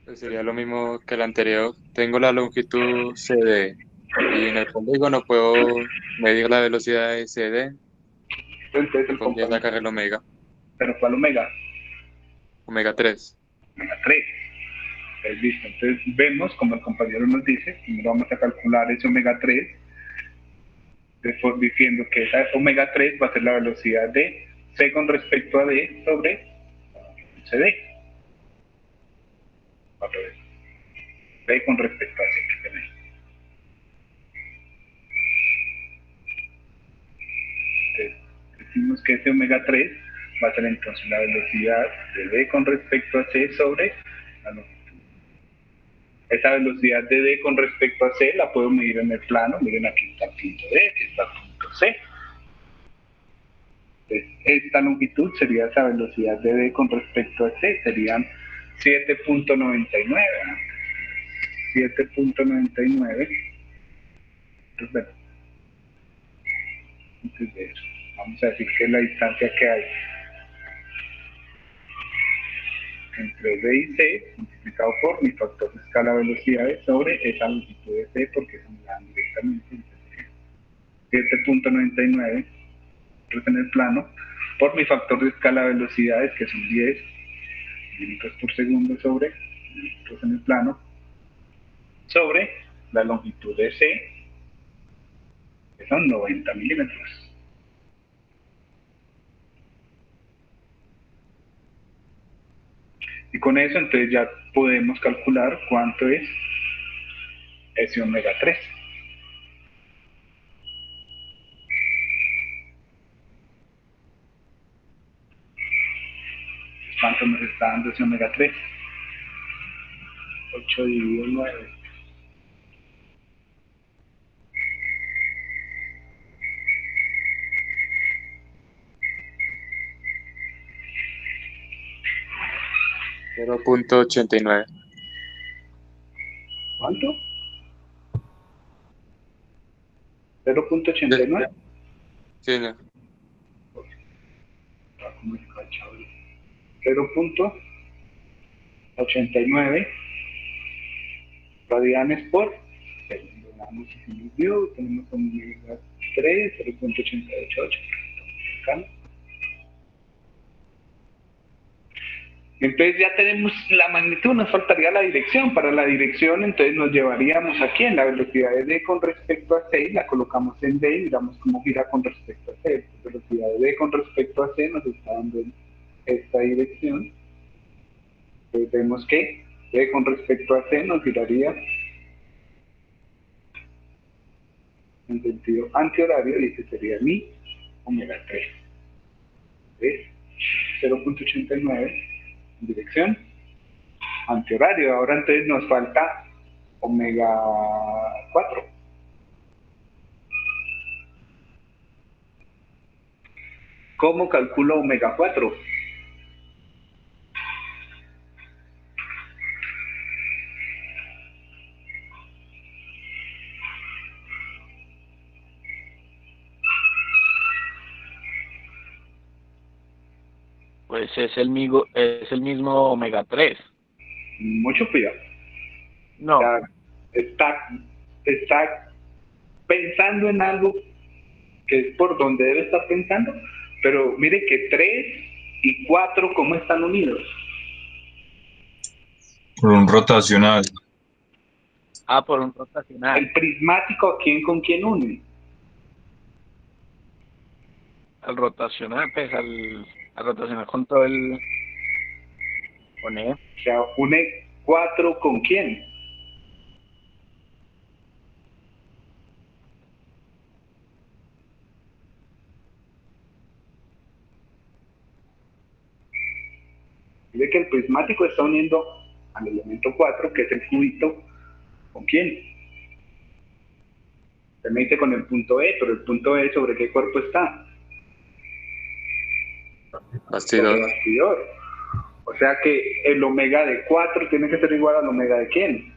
Pues sería lo mismo que el anterior. Tengo la longitud CD y en el polígono puedo medir la velocidad de CD Entonces y el podría compañero, sacar el omega, ¿pero cuál omega? omega 3. Omega 3. Entonces, listo. Entonces vemos, como el compañero nos dice, primero vamos a calcular ese omega 3, después diciendo que esa omega 3 va a ser la velocidad de C con respecto a D sobre CD. D con respecto a C. decimos que ese omega 3 va a ser entonces la velocidad de D con respecto a C sobre la longitud. Esa velocidad de D con respecto a C la puedo medir en el plano. Miren, aquí está el punto D, aquí está el punto C. Entonces, esta longitud sería esa velocidad de D con respecto a C, serían 7.99. 7.99. Entonces, bueno, entonces, vamos a decir que la distancia que hay entre D y C multiplicado por mi factor de escala velocidades sobre esa longitud de C, porque se me dan directamente 7.99 en el plano por mi factor de escala velocidades, que son 10 milímetros por segundo sobre milímetros en el plano, sobre la longitud de C, que son 90 milímetros. Y con eso entonces ya podemos calcular cuánto es ese omega 3. ¿Cuánto nos está dando ese omega 3? 8 dividido 9. $0.89. ¿Cuánto? 0.89. Sí, no. 0.89 radianes por segundo. Vamos a dividir, tenemos omega 3, 0.888. Entonces ya tenemos la magnitud, nos faltaría la dirección. Para la dirección entonces nos llevaríamos aquí en la velocidad de D con respecto a C, la colocamos en D y miramos cómo gira con respecto a C. La velocidad de D con respecto a C nos está dando esta dirección. Entonces vemos que D con respecto a C nos giraría en sentido antihorario y ese sería mi omega 3. Es 0.89 en dirección antihorario. Ahora entonces nos falta omega 4. ¿Cómo calculo omega 4? Pues es el mismo omega 3. Mucho cuidado. No, O sea, está pensando en algo que es por donde debe estar pensando, pero mire que 3 y 4, ¿cómo están unidos? Por un rotacional. por un rotacional. El prismático, ¿con quién une? Al rotacional, pues al rotacional con todo el... con E. O sea, une 4 ¿con quién? Mire que el prismático está uniendo al elemento 4, que es el cubito, ¿con quién? Se me dice con el punto E, pero el punto E, ¿sobre qué cuerpo está? Bastidor. Sobre bastidor. O sea que el omega de 4 tiene que ser igual al omega de quién.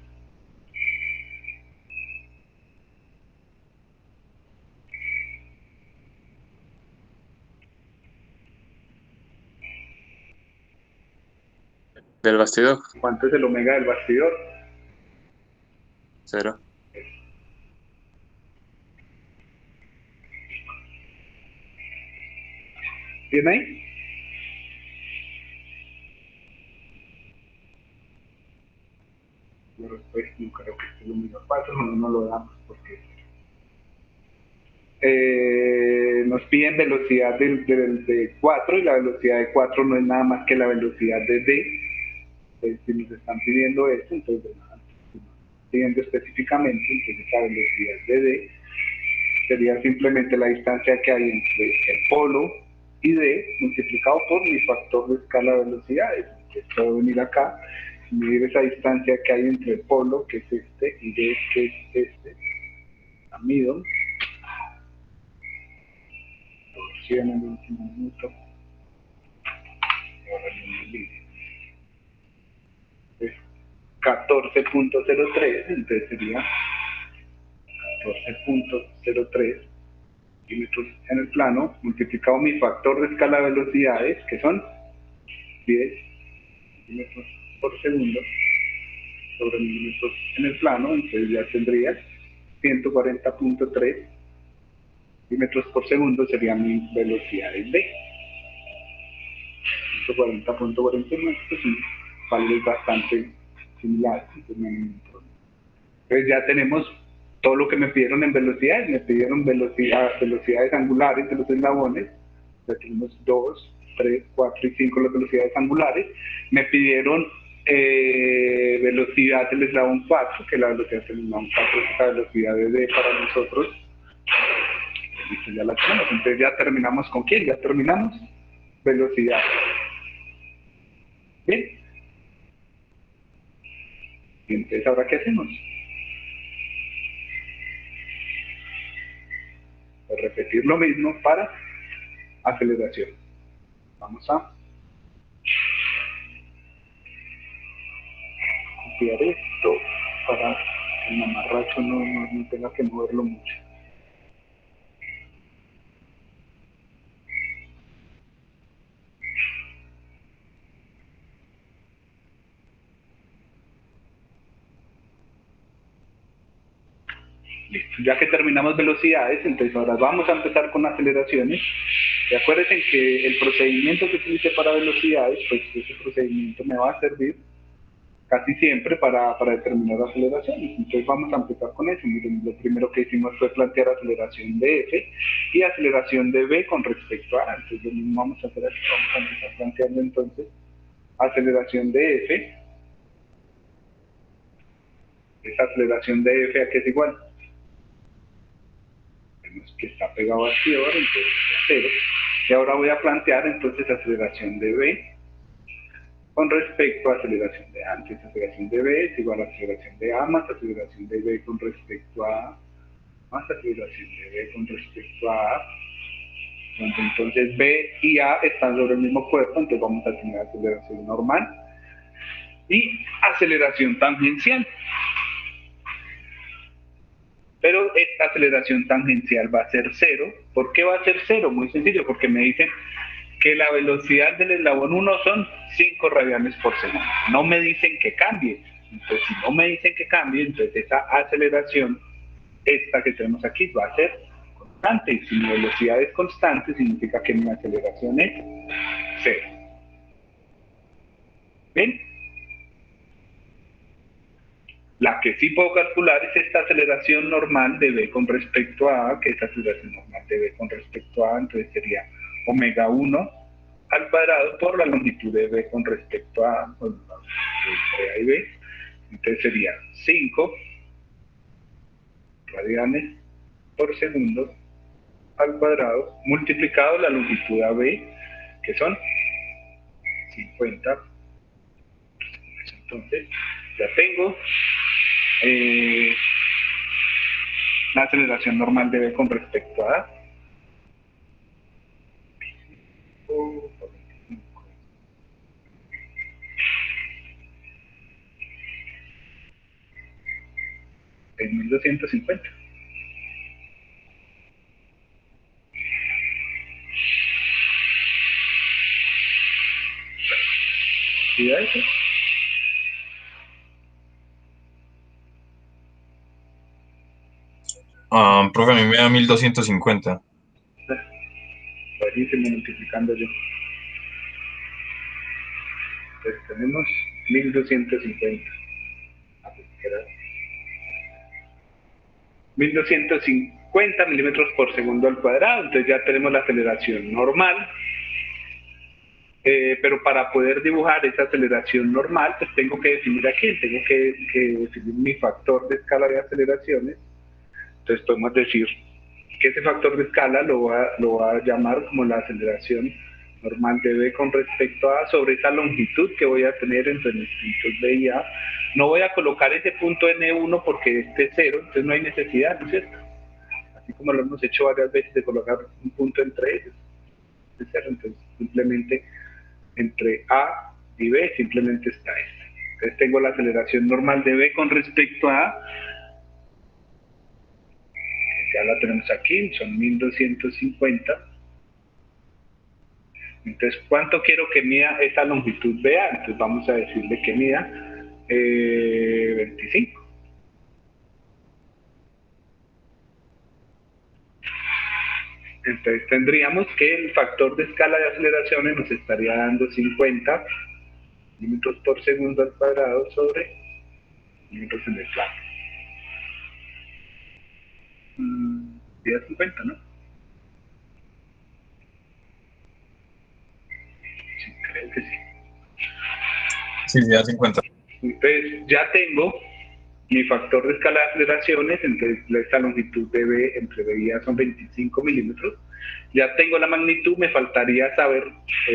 Del bastidor, ¿Cuánto es el omega del bastidor? 0. ¿Tiene ahí? Yo respuesta, no creo que esté el omega 4, no lo damos porque nos piden velocidad de 4 y la velocidad de 4 no es nada más que la velocidad de D. Entonces, si nos están pidiendo eso, entonces nada, si nos pidiendo específicamente, entonces la velocidad de D sería simplemente la distancia que hay entre el polo y D multiplicado por mi factor de escala de velocidades. Entonces puedo venir acá y medir esa distancia que hay entre el polo, que es este, y D, que es este, la mido. Torsión en el último minuto. Ahora no me 14.03, entonces sería 14.03 milímetros en el plano, multiplicado mi factor de escala de velocidades, que son 10 milímetros por segundo, sobre milímetros en el plano, entonces ya tendría 140.3 milímetros por segundo, sería mi velocidad de D. 140.49, pues son valores bastante similares, entonces no hay ningún problema. Entonces ya tenemos todo lo que me pidieron en velocidades. Me pidieron velocidades angulares de los eslabones. Ya tenemos 2, 3, 4 y 5 las velocidades angulares. Me pidieron velocidad del eslabón 4, que la velocidad del eslabón 4 es la velocidad de D para nosotros. Listo, ya la tenemos. Entonces ya terminamos con ¿quién? Ya terminamos velocidad. Bien. Y entonces, ¿ahora qué hacemos? Pues repetir lo mismo para aceleración. Vamos a copiar esto para que el mamarracho no tenga que moverlo mucho. Listo. Ya que terminamos velocidades, entonces ahora vamos a empezar con aceleraciones. Y acuérdense que el procedimiento que utilicé para velocidades, pues ese procedimiento me va a servir casi siempre para determinar aceleraciones. Entonces vamos a empezar con eso. Miren, lo primero que hicimos fue plantear aceleración de F y aceleración de B con respecto a A. Entonces lo mismo vamos a hacer aquí. Vamos a empezar planteando entonces aceleración de F. Esa aceleración de F, ¿a qué es igual? Que está pegado aquí ahora, entonces a 0. Y ahora voy a plantear entonces aceleración de B con respecto a aceleración de A. Entonces aceleración de B es igual a aceleración de A más aceleración de B con respecto a A más aceleración de B con respecto a A. Entonces B y A están sobre el mismo cuerpo, entonces vamos a tener aceleración normal y aceleración tangencial. Pero esta aceleración tangencial va a ser 0. ¿Por qué va a ser 0? Muy sencillo, porque me dicen que la velocidad del eslabón 1 son 5 radianes por segundo. No me dicen que cambie. Entonces, si no me dicen que cambie, entonces esa aceleración, esta que tenemos aquí, va a ser constante. Y si mi velocidad es constante, significa que mi aceleración es 0. ¿Bien? La que sí puedo calcular es esta aceleración normal de B con respecto a A, que es aceleración normal de B con respecto a A, entonces sería omega 1 al cuadrado por la longitud de B con respecto a A, entre A y B, entonces sería 5 radianes por segundo al cuadrado, multiplicado la longitud AB, que son 50. Entonces, ya tengo la aceleración normal de B con respecto a A. Es 1250. ¿Sí da eso? Profe, a mí me da 1250. Buenísimo, multiplicando yo. Entonces tenemos 1250. 1250 milímetros por segundo al cuadrado. Entonces ya tenemos la aceleración normal. Pero para poder dibujar esa aceleración normal, pues tengo que definir aquí, tengo que definir mi factor de escala de aceleraciones. Entonces podemos decir que ese factor de escala lo va a llamar como la aceleración normal de V con respecto a sobre esa longitud que voy a tener entre mis puntos B y A. No voy a colocar ese punto N1 porque este es 0, entonces no hay necesidad, ¿no es cierto? Así como lo hemos hecho varias veces de colocar un punto entre ellos, es 0, entonces simplemente entre A y B simplemente está este. Entonces tengo la aceleración normal de V con respecto a A, ya la tenemos aquí, son 1250. Entonces, ¿cuánto quiero que mida esa longitud BA? Entonces vamos a decirle que mida 25. Entonces tendríamos que el factor de escala de aceleraciones nos estaría dando 50 milímetros por segundo al cuadrado sobre milímetros en el plano. Sería 50, ¿no? Sí, creo que sí. Sí, ya 50. Entonces ya tengo mi factor de escala de aceleraciones, entonces esta longitud de B entre B y A son 25 milímetros. Ya tengo la magnitud, me faltaría saber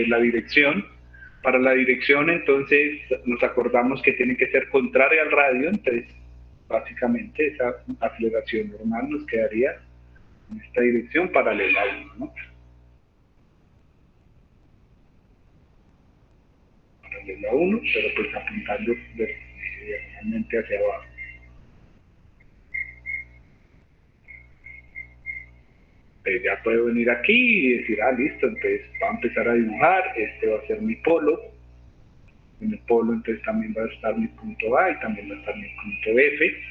la dirección. Para la dirección, entonces, nos acordamos que tiene que ser contraria al radio, entonces, básicamente, esa aceleración normal nos quedaría en esta dirección paralela a 1, ¿no? Paralela a 1, pero pues apuntando diagonalmente hacia abajo. Ya puedo venir aquí y decir, listo, entonces va a empezar a dibujar, este va a ser mi polo. En el polo entonces también va a estar mi punto A y también va a estar mi punto F.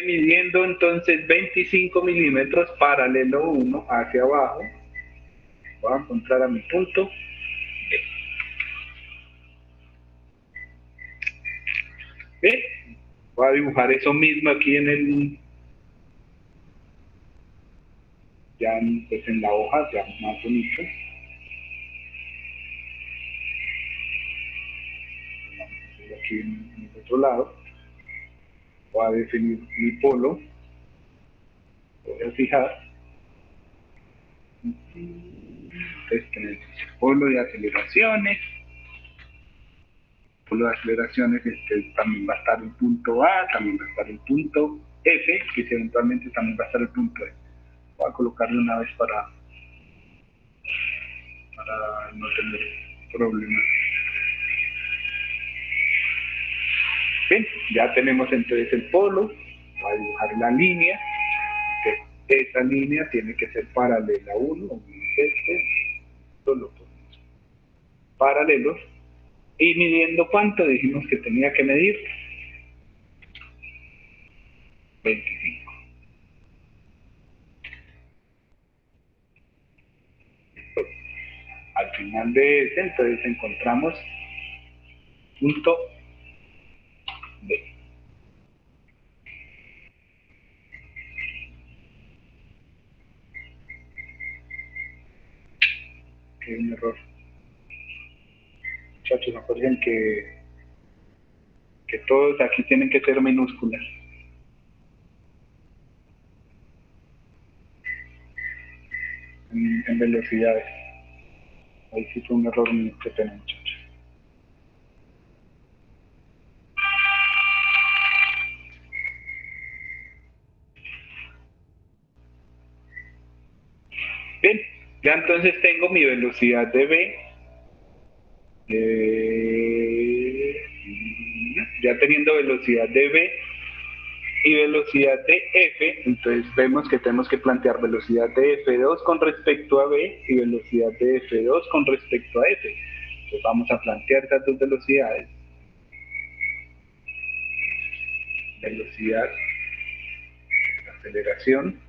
Midiendo entonces 25 milímetros paralelo 1 hacia abajo, voy a encontrar a mi punto B. ¿Bien? Voy a dibujar eso mismo aquí en el... ya pues en la hoja, ya más bonito. Aquí en el otro lado. Voy a definir mi polo. Voy a fijar. Entonces tenemos el polo de aceleraciones. Polo de aceleraciones, también va a estar el punto A, también va a estar el punto F, que eventualmente también va a estar el punto E. Voy a colocarlo una vez para no tener problemas. Bien, ya tenemos entonces el polo, voy a dibujar la línea, que esa línea tiene que ser paralela a 1, lo ponemos paralelos, y midiendo cuánto dijimos que tenía que medir, 25. Al final de ese, entonces encontramos punto B. Que es un error. Muchachos, acuérdense que todos aquí tienen que ser minúsculas. En velocidades. Ahí sí fue un error mío que tenemos, muchachos. Bien, ya entonces tengo mi velocidad de B. Ya teniendo velocidad de B y velocidad de F, entonces vemos que tenemos que plantear velocidad de F2 con respecto a B y velocidad de F2 con respecto a F. Entonces vamos a plantear estas dos velocidades. Velocidad, aceleración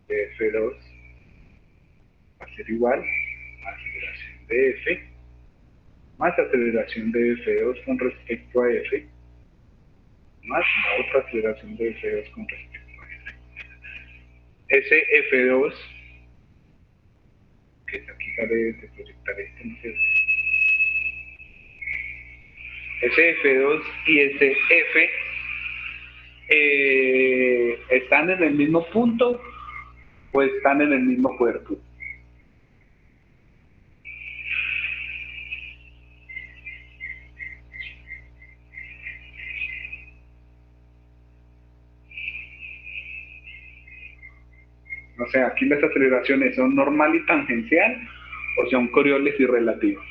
de F2 va a ser igual a aceleración de F más aceleración de F2 con respecto a F más la otra aceleración de F2 con respecto a F. Ese F2, que aquí sale de proyectar esto, no sé. Ese F2 y ese F ¿Están en el mismo punto o están en el mismo cuerpo? O sea, aquí las aceleraciones son normal y tangencial o son Coriolis y relativas.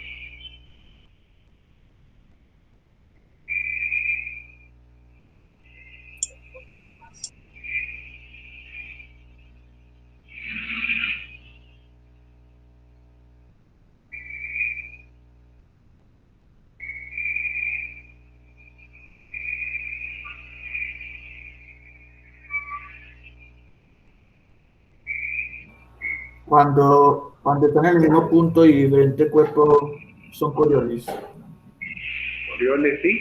Cuando están en el mismo punto y diferente cuerpo son Coriolis. Coriolis y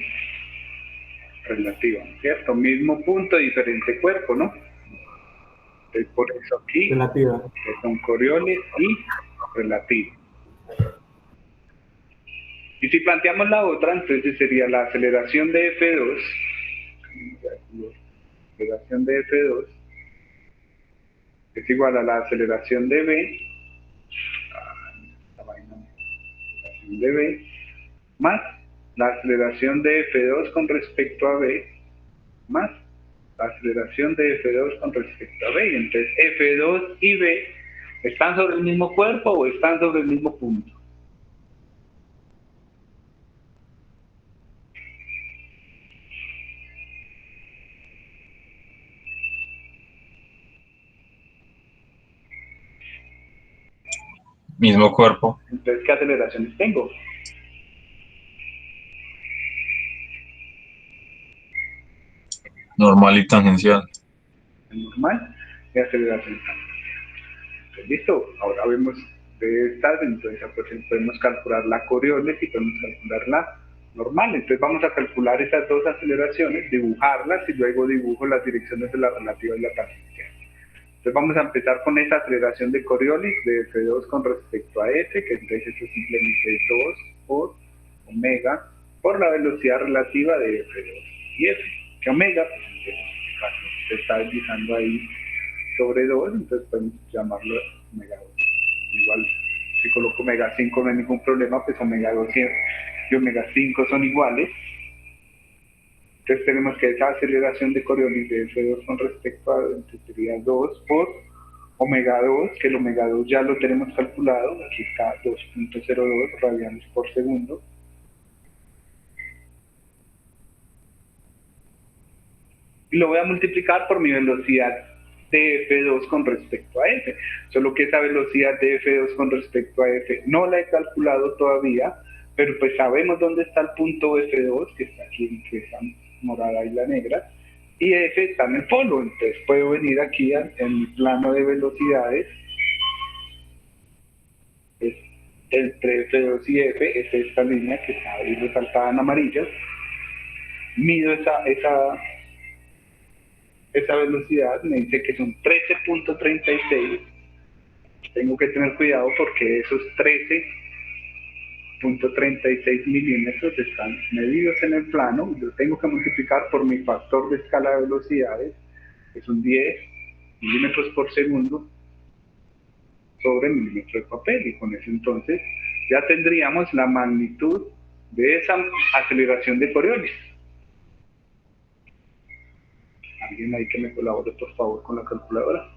relativas, ¿cierto? Mismo punto, diferente cuerpo, ¿no? Entonces, por eso aquí Relativa. son Coriolis y relativas. Y si planteamos la otra, entonces sería la aceleración de F2, aceleración de F2 es igual a la aceleración de B, de B, más la aceleración de F2 con respecto a B, más la aceleración de F2 con respecto a B. Y entonces F2 y B, ¿están sobre el mismo cuerpo o están sobre el mismo punto? Mismo cuerpo. Entonces, ¿qué aceleraciones tengo? Normal y tangencial. Normal y aceleración tangencial. Entonces, listo. Ahora vemos de estas, entonces pues, podemos calcular la Coriolis y podemos calcular la normal. Entonces vamos a calcular esas dos aceleraciones, dibujarlas y luego dibujo las direcciones de la relativa y la tangencial. Entonces vamos a empezar con esa aceleración de Coriolis de F2 con respecto a S, que entonces esto simplemente es 2 por omega por la velocidad relativa de F2 y F, que omega, pues en este caso, se está deslizando ahí sobre 2, entonces podemos llamarlo omega 2. Igual, si coloco omega 5 no hay ningún problema, pues omega 2 y omega 5 son iguales. Entonces tenemos que esa aceleración de Coriolis de F2 con respecto a sería 2 por omega 2, que el omega 2 ya lo tenemos calculado, aquí está 2.02 radianes por segundo. Y lo voy a multiplicar por mi velocidad de F2 con respecto a F. Solo que esa velocidad de F2 con respecto a F no la he calculado todavía, pero pues sabemos dónde está el punto F2, que está aquí, que está morada y la negra, y F está en el polo. Entonces puedo venir aquí en el plano de velocidades, es entre F2 y F, es esta línea que está ahí resaltada en amarillas. Mido esa velocidad, me dice que son 13.36. Tengo que tener cuidado porque esos 13.36 milímetros están medidos en el plano. Yo tengo que multiplicar por mi factor de escala de velocidades, que son 10 milímetros por segundo sobre milímetro de papel, y con eso entonces ya tendríamos la magnitud de esa aceleración de Coriolis. Alguien ahí que me colabore por favor con la calculadora.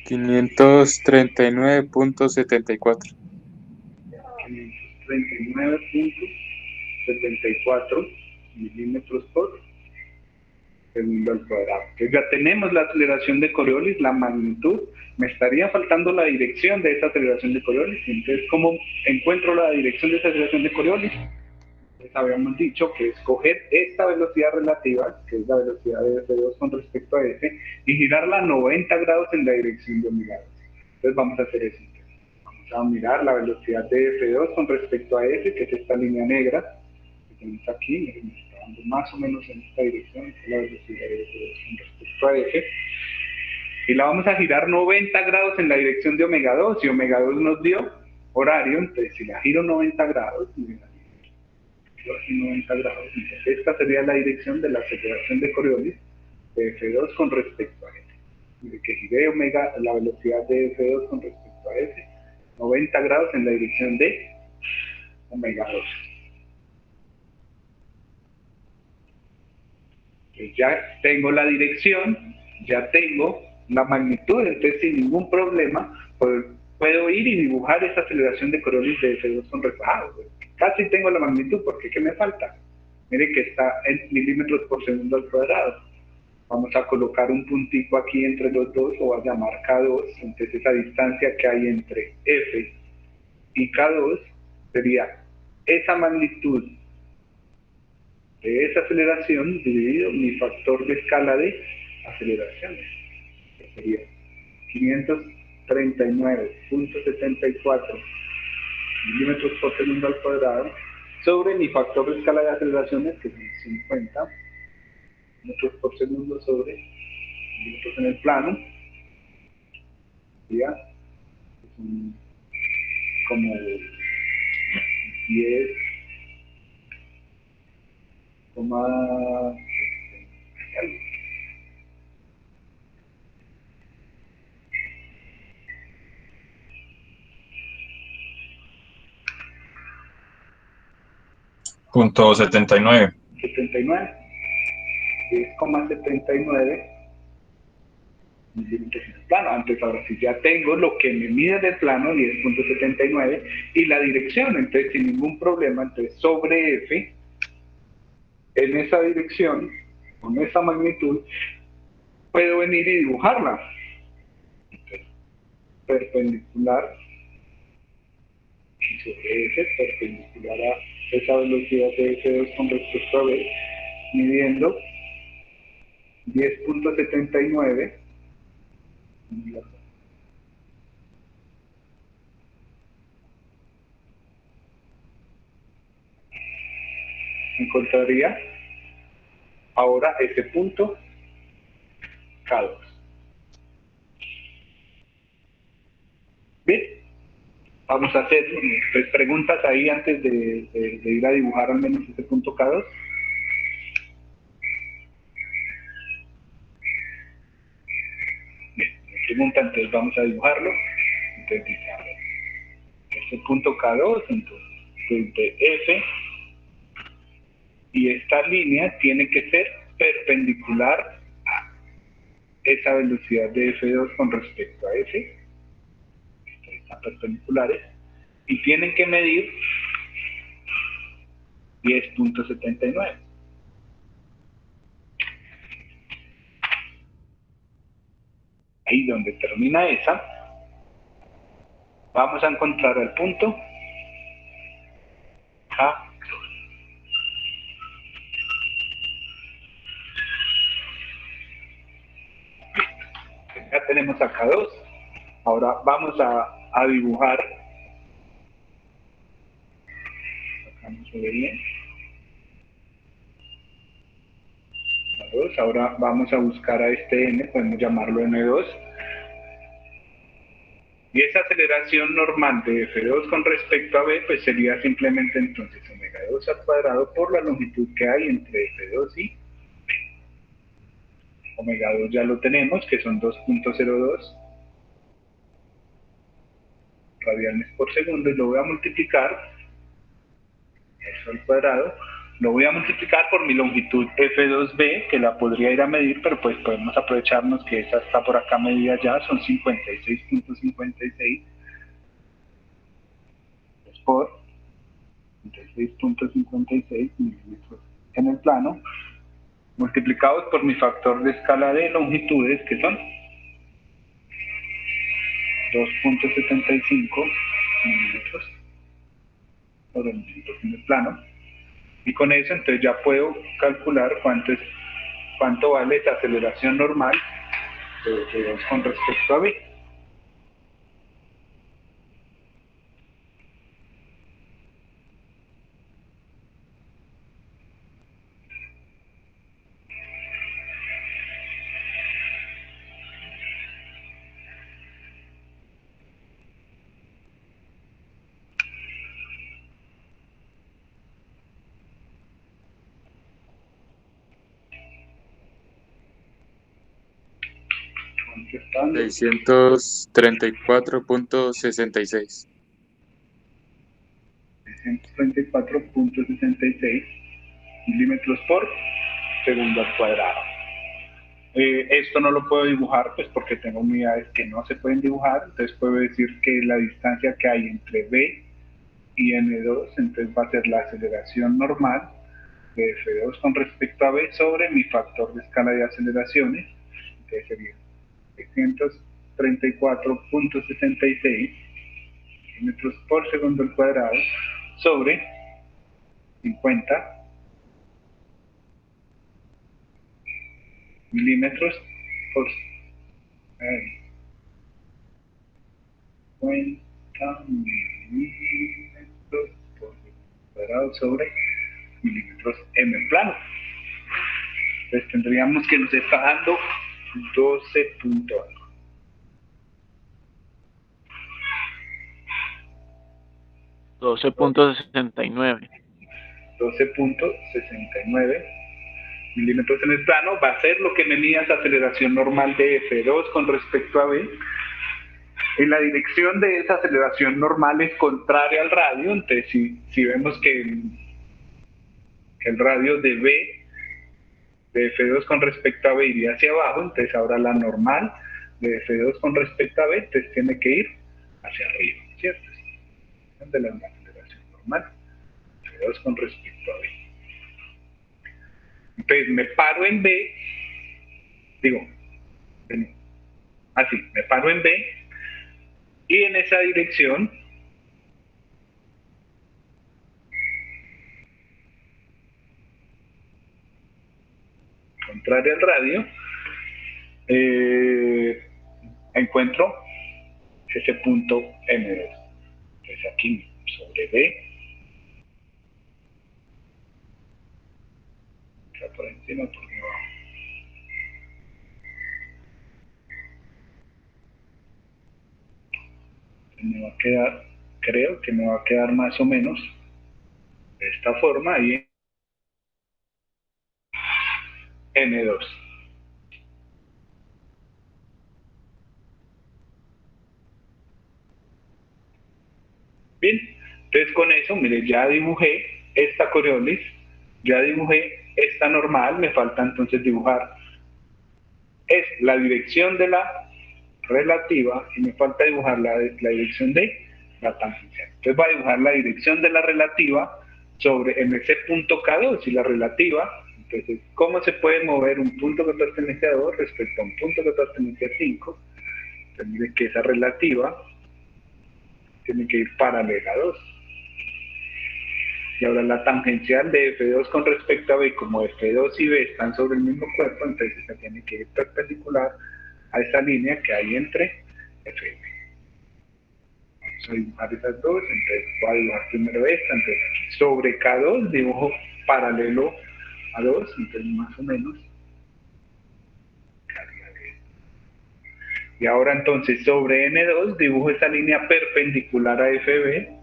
$539.74. 539.74 milímetros por segundo al cuadrado. Entonces ya tenemos la aceleración de Coriolis, la magnitud. Me estaría faltando la dirección de esa aceleración de Coriolis. Entonces, ¿cómo encuentro la dirección de esa aceleración de Coriolis? Pues habíamos dicho que escoger esta velocidad relativa, que es la velocidad de F2 con respecto a S, y girarla a 90 grados en la dirección de omega 2. Entonces vamos a hacer eso. Vamos a mirar la velocidad de F2 con respecto a F, que es esta línea negra que tenemos aquí, me está dando más o menos en esta dirección, esta es la velocidad de F2 con respecto a F, y la vamos a girar 90 grados en la dirección de omega 2, y omega 2 nos dio horario, entonces si la giro 90 grados, y la giro aquí 90 grados, entonces esta sería la dirección de la aceleración de Coriolis de F2 con respecto a F. Mire que giré omega, la velocidad de F2 con respecto a F, 90 grados en la dirección de omega 2. Entonces ya tengo la dirección, ya tengo la magnitud, entonces sin ningún problema puedo ir y dibujar esa aceleración de Coriolis de F2 con respecto a F. Casi tengo la magnitud, porque ¿qué me falta? Mire que está en milímetros por segundo al cuadrado. Vamos a colocar un puntico aquí entre los dos, lo voy a llamar K2, entonces esa distancia que hay entre F y K2 sería esa magnitud de esa aceleración dividido mi factor de escala de aceleraciones, que sería 539.74 milímetros por segundo al cuadrado, sobre mi factor de escala de aceleraciones, que son 50 metros por segundo sobre milímetros en el plano, sería como 10, punto 79. 10,79 milímetros en el plano. Entonces ahora sí ya tengo lo que me mide del plano, 10,79, y la dirección, entonces sin ningún problema, entonces sobre F, en esa dirección, con esa magnitud, puedo venir y dibujarla. Entonces, perpendicular, y sobre F, perpendicular a esa velocidad de F2 con respecto a B, midiendo 10,79 encontraría ahora ese punto K2. Bien, vamos a hacer pues, preguntas ahí antes de ir a dibujar al menos ese punto K2. Bien, me pregunta, entonces vamos a dibujarlo. Entonces dice, a ver, este punto K2, entonces desde F, y esta línea tiene que ser perpendicular a esa velocidad de F2 con respecto a F. Están perpendiculares y tienen que medir 10,79. Ahí donde termina esa, vamos a encontrar el punto K2. Ya tenemos a K2. Ahora vamos a dibujar. Acá no se ve bien. K2. Ahora vamos a buscar a este N, podemos llamarlo N2. Y esa aceleración normal de F2 con respecto a B, pues sería simplemente entonces omega 2 al cuadrado por la longitud que hay entre F2 y B. Omega 2 ya lo tenemos, que son 2,02 radianes por segundo, y lo voy a multiplicar, eso al cuadrado, lo voy a multiplicar por mi longitud F2B, que la podría ir a medir, pero pues podemos aprovecharnos que esa está por acá medida ya, son 56,56 por 56,56 milímetros en el plano, multiplicados por mi factor de escala de longitudes, que son 2,75 milímetros por el milímetro en el plano. Y con eso entonces ya puedo calcular cuánto vale esa aceleración normal de 2 con respecto a B. ¿Cuánto está dando? 634.66. 634.66 milímetros por segundo al cuadrado. Esto no lo puedo dibujar pues porque tengo unidades que no se pueden dibujar, entonces puedo decir que la distancia que hay entre B y N2, entonces va a ser la aceleración normal de F2 con respecto a B sobre mi factor de escala de aceleraciones, entonces sería 634.66 milímetros por segundo al cuadrado sobre 50 milímetros por 50 milímetros por cuadrado sobre milímetros m plano. Entonces tendríamos que nos está dando 12 puntos. 12.69. 12.69 milímetros en el plano va a ser lo que me mida esa aceleración normal de F2 con respecto a B. En la dirección de esa aceleración normal es contraria al radio, entonces si vemos que el radio de B, de F2 con respecto a B iría hacia abajo, entonces ahora la normal de F2 con respecto a B, entonces tiene que ir hacia arriba, ¿cierto? De la aceleración normal, F2 con respecto a B. Entonces me paro en B, me paro en B, y en esa dirección contraria al radio, encuentro ese punto M2. Entonces aquí sobre B, está por encima, por debajo. Me va a quedar, creo que me va a quedar más o menos de esta forma y N2. Bien, entonces con eso, mire, ya dibujé esta Coriolis, ya dibujé esta normal, me falta entonces dibujar es la dirección de la relativa y me falta dibujar la dirección de la tangencial. Entonces voy a dibujar la dirección de la relativa sobre en ese punto K2 y la relativa. Entonces, ¿cómo se puede mover un punto que pertenece a 2 respecto a un punto que pertenece a 5? Entonces, miren que esa relativa tiene que ir paralela a 2. Y ahora la tangencial de F2 con respecto a B, como F2 y B están sobre el mismo cuerpo, entonces esta tiene que ir perpendicular a esa línea que hay entre F y B. Vamos a dibujar esas dos, entonces voy a dibujar primero esta, entonces aquí sobre K2 dibujo paralelo a 2, entonces más o menos. Y ahora entonces sobre N2 dibujo esa línea perpendicular a FB.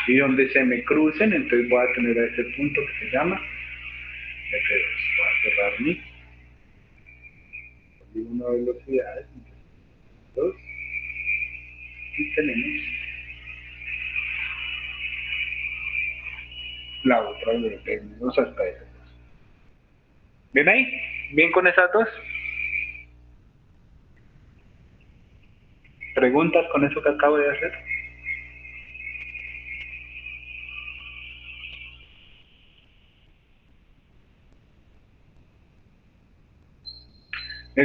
Y donde se me crucen, entonces voy a tener a ese punto que se llama F2. Voy a cerrar mi polígono de velocidades, entonces 2, y tenemos la otra de F2 hasta F2. ¿Ven ahí? ¿Bien con esas dos? ¿Preguntas con eso que acabo de hacer?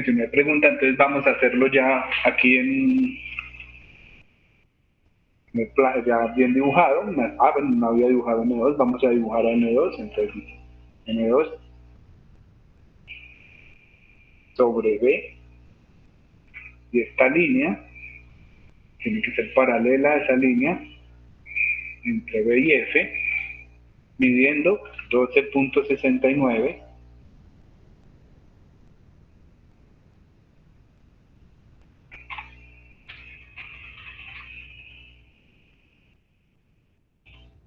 Si me preguntan, entonces vamos a hacerlo ya aquí ya bien dibujado. Bueno, no había dibujado N2, vamos a dibujar a N2, entonces N2 sobre B, y esta línea tiene que ser paralela a esa línea entre B y F, midiendo 12.69.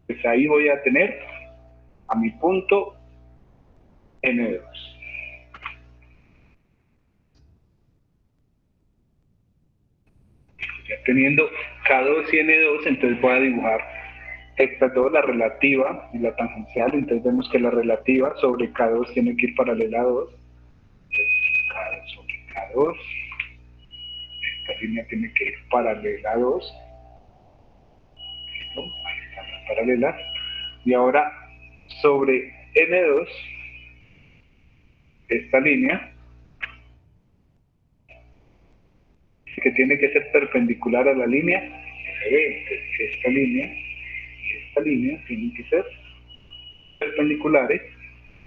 Pues ahí voy a tener a mi punto N2. Ya teniendo K2 y N2, entonces voy a dibujar estas dos, la relativa y la tangencial. Entonces vemos que la relativa sobre K2 tiene que ir paralela a 2. K2 sobre K2. Esta línea tiene que ir paralela a 2. ¿Listo? Ahí están las paralelas. Y ahora sobre N2, esta línea, que tiene que ser perpendicular a la línea FB. Entonces, esta línea y esta línea tienen que ser perpendiculares,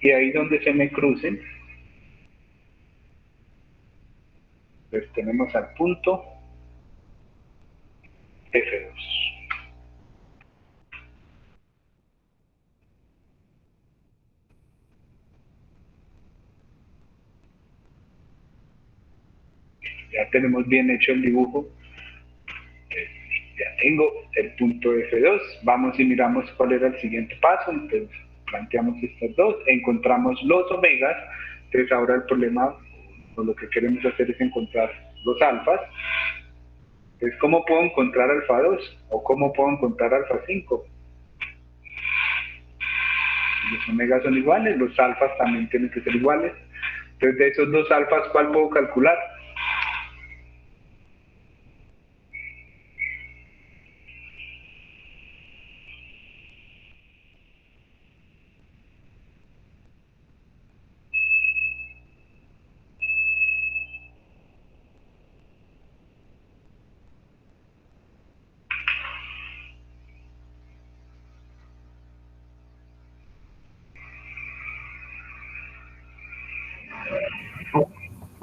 y ahí donde se me crucen, pues tenemos al punto F2. Ya tenemos bien hecho el dibujo. Ya tengo el punto F2. Vamos y miramos cuál era el siguiente paso. Entonces planteamos estas dos, encontramos los omegas. Entonces ahora el problema, o lo que queremos hacer, es encontrar los alfas. Entonces, ¿cómo puedo encontrar alfa 2? ¿O cómo puedo encontrar alfa 5? Los omegas son iguales, los alfas también tienen que ser iguales. Entonces, de esos dos alfas, ¿cuál puedo calcular?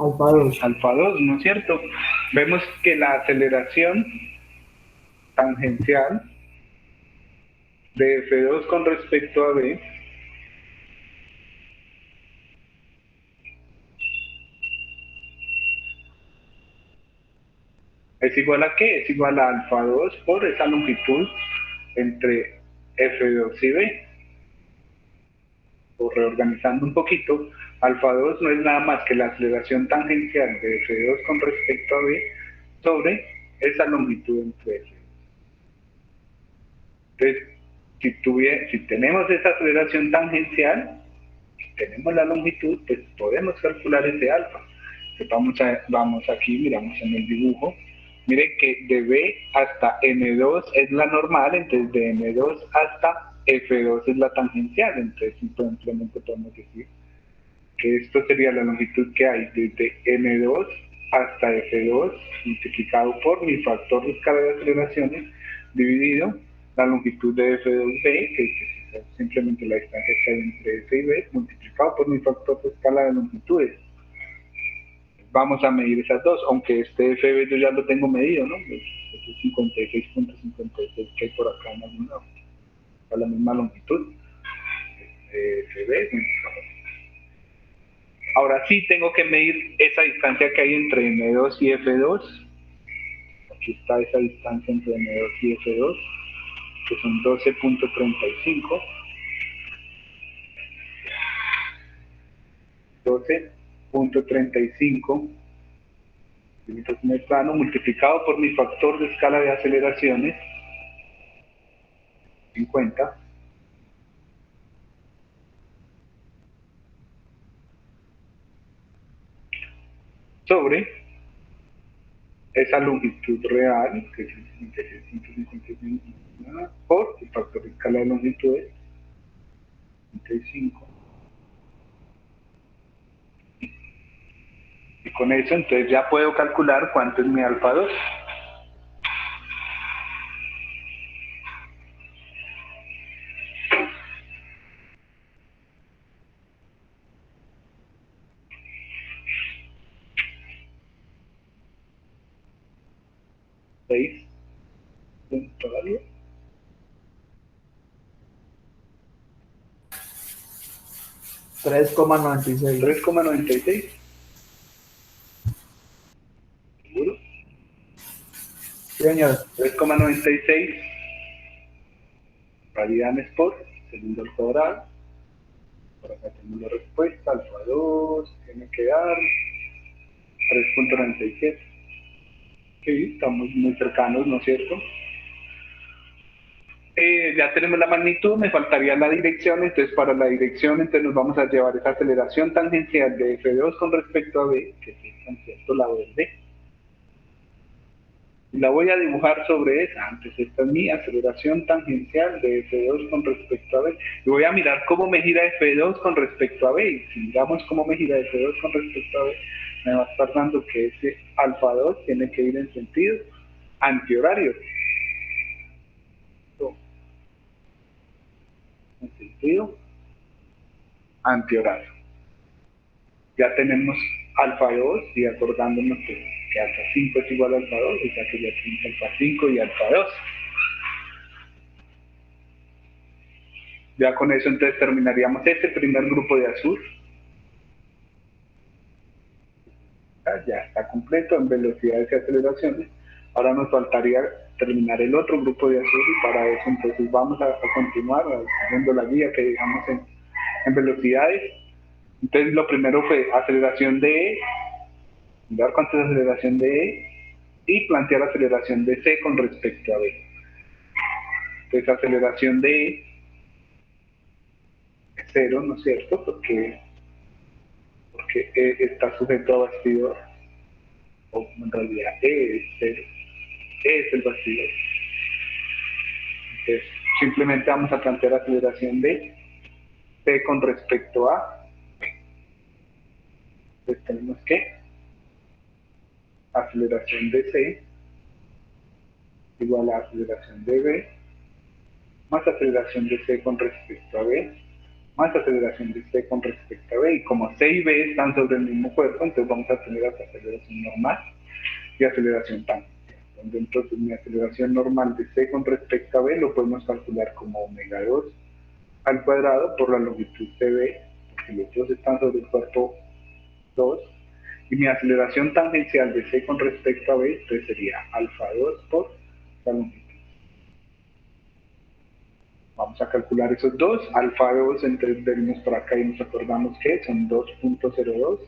Alfa 2. Alfa 2, ¿no es cierto? Vemos que la aceleración tangencial de F2 con respecto a B es igual a ¿qué? Es igual a alfa 2 por esa longitud entre F2 y B. O reorganizando un poquito, alfa 2 no es nada más que la aceleración tangencial de F2 con respecto a B sobre esa longitud entre F2. Entonces, si tenemos esa aceleración tangencial, tenemos la longitud, pues podemos calcular ese alfa. Vamos aquí, miramos en el dibujo. Miren que de B hasta N2 es la normal, entonces de N2 hasta F2 es la tangencial. Entonces simplemente podemos decir que esto sería la longitud que hay desde N2 hasta F2 multiplicado por mi factor de escala de aceleraciones dividido la longitud de F2B, que es simplemente la distancia que hay entre F y B, multiplicado por mi factor de escala de longitudes. Vamos a medir esas dos, aunque este FB yo ya lo tengo medido, ¿no? Es 56.56 que hay por acá en algún lado. A la misma longitud. FB. Ahora sí tengo que medir esa distancia que hay entre M2 y F2. Aquí está esa distancia entre M2 y F2, que son 12.35. 12.35 límites en el plano multiplicado por mi factor de escala de aceleraciones 50 sobre esa longitud real, que es 56.55, por el factor de escala de longitudes 35. Y con eso entonces ya puedo calcular cuánto es mi alfa 2. Todavía 3,96. 3,96. ¿Seguro? Señor. 3,96 radianes por segundo al cuadrado. Por acá tenemos la respuesta, alfa 2 tiene que dar 3.97. Sí, estamos muy cercanos, ¿no es cierto? Ya tenemos la magnitud, me faltaría la dirección, entonces para la dirección entonces nos vamos a llevar esa aceleración tangencial de F2 con respecto a B, que es esta, ¿cierto? La verde. Y la voy a dibujar sobre esa, antes esta es mi aceleración tangencial de F2 con respecto a B. Y voy a mirar cómo me gira F2 con respecto a B, y si miramos cómo me gira F2 con respecto a B, me va a estar dando que ese alfa 2 tiene que ir en sentido antihorario. En sentido antihorario. Ya tenemos alfa 2 y acordándonos que alfa 5 es igual a alfa 2, o sea que ya tenemos alfa 5 y alfa 2. Ya con eso entonces terminaríamos este primer grupo de azul. Ya está completo en velocidades y aceleraciones. Ahora nos faltaría terminar el otro grupo de azul y para eso entonces vamos a continuar viendo la guía que dejamos en velocidades. Entonces lo primero fue aceleración de E, mirar cuánto es aceleración de E y plantear aceleración de C con respecto a B. Entonces aceleración de E es 0, ¿no es cierto? Porque E está sujeto a bastidor, o en realidad E es 0. E es el bastidor. Entonces simplemente vamos a plantear aceleración de C con respecto a B. Entonces tenemos que aceleración de C igual a aceleración de B más aceleración de C con respecto a B más aceleración de C con respecto a B, y como C y B están sobre el mismo cuerpo, entonces vamos a tener aceleración normal y aceleración tangencial. Entonces mi aceleración normal de C con respecto a B lo podemos calcular como omega 2 al cuadrado por la longitud CB, porque los dos están sobre el cuerpo 2, y mi aceleración tangencial de C con respecto a B entonces sería alfa 2 por la longitud. Vamos a calcular esos dos, alfa 2, entonces venimos por acá y nos acordamos que son 2.02,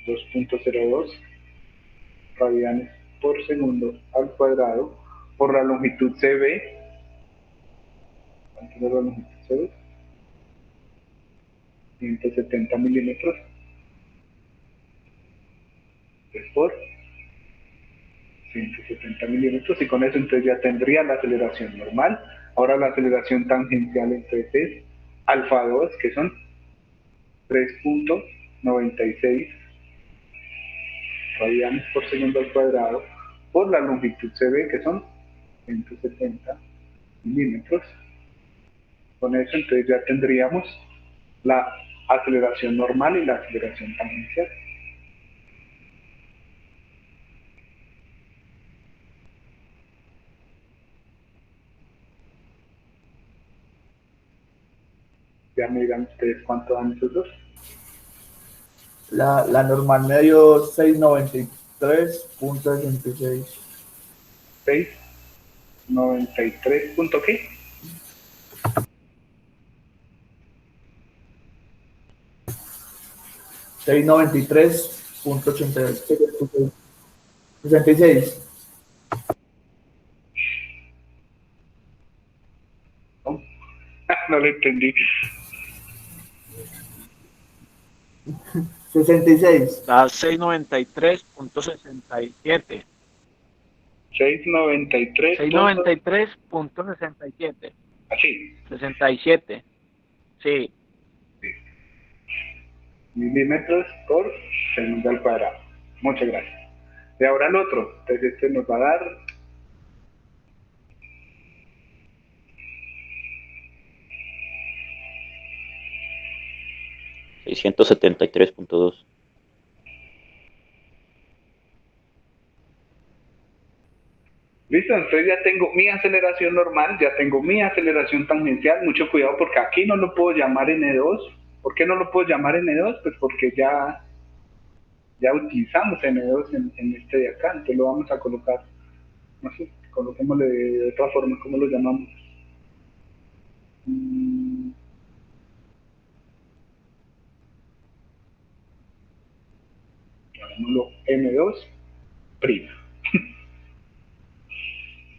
2.02 radianes por segundo al cuadrado por la longitud CB. ¿Cuánto es la longitud CB? 170 milímetros. Es por 170 milímetros, y con eso entonces ya tendría la aceleración normal. Ahora la aceleración tangencial entonces es alfa 2, que son 3.96 radianes por segundo al cuadrado por la longitud CB, que son 170 milímetros. Con eso entonces ya tendríamos la aceleración normal y la aceleración tangencial. Ya me dirán ustedes cuánto dan esos dos. La normal me dio 693.66. 693 punto qué. 693.66. No, no lo entendí. 66. Da 693.67. 693. 693.67. Así. 67. Sí. Milímetros por segundo al cuadrado. Muchas gracias. Y ahora el otro. Entonces este nos va a dar 673.2. listo. Entonces ya tengo mi aceleración normal, ya tengo mi aceleración tangencial. Mucho cuidado porque aquí no lo puedo llamar N2. ¿Por qué no lo puedo llamar N2? Pues porque ya utilizamos N2 en este de acá. Entonces lo vamos a colocar, no sé, coloquémosle de otra forma. ¿Cómo lo llamamos? N2'.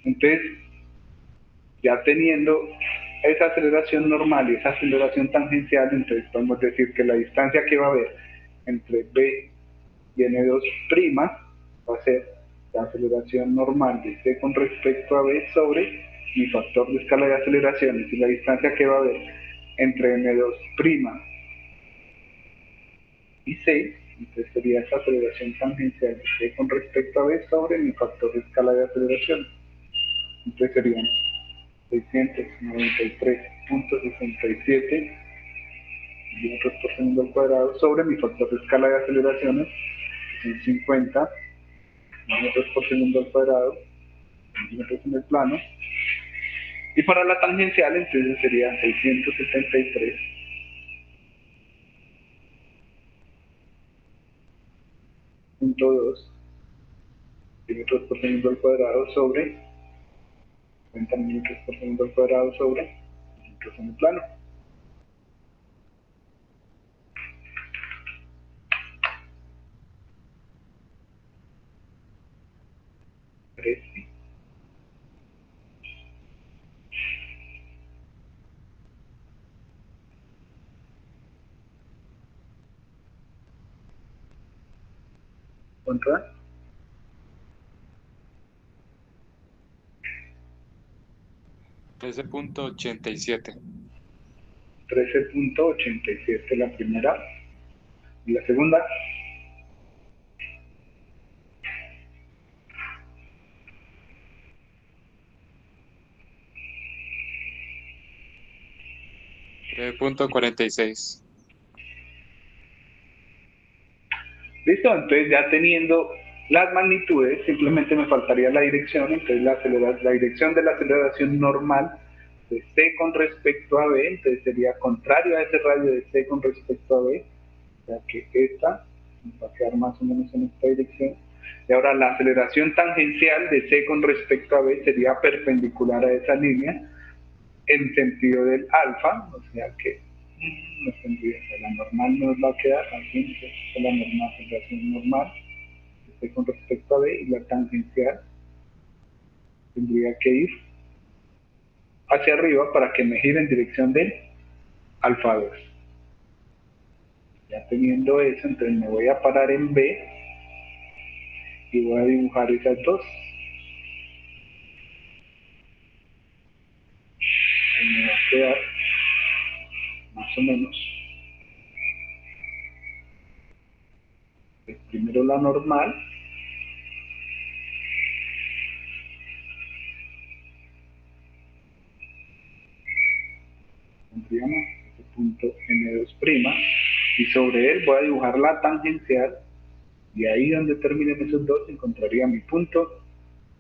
Entonces, ya teniendo esa aceleración normal y esa aceleración tangencial, entonces podemos decir que la distancia que va a haber entre B y N2' va a ser la aceleración normal de C con respecto a B sobre mi factor de escala de aceleraciones, y la distancia que va a haber entre N2' y C, entonces sería esa aceleración tangencial de C con respecto a B sobre mi factor de escala de aceleración. Entonces serían 693.67 metros por segundo al cuadrado sobre mi factor de escala de aceleraciones, que son 50 metros por segundo al cuadrado, centímetros en el plano. Y para la tangencial, entonces serían 673.2 centímetros por segundo al cuadrado sobre 50 metros por segundo al cuadrado sobre centímetros en el plano. ¿Cuánto da? 13.87. 13.87 la primera. Y la segunda, 9.46. listo. Entonces, ya teniendo las magnitudes, simplemente me faltaría la dirección. Entonces, la dirección de la aceleración normal de C con respecto a B, entonces sería contrario a ese radio de C con respecto a B, o sea que esta nos va a quedar más o menos en esta dirección. Y ahora la aceleración tangencial de C con respecto a B sería perpendicular a esa línea en sentido del alfa, o sea que nos tendría, la normal nos va a quedar aquí, entonces la normal, aceleración normal de C con respecto a B, y la tangencial tendría que ir hacia arriba para que me gire en dirección del alfa 2. Ya teniendo eso, entonces me voy a parar en B y voy a dibujar esas dos. Y me va a quedar más o menos primero la normal, tendríamos ese punto N2', y sobre él voy a dibujar la tangencial, y ahí donde terminen esos dos encontraría mi punto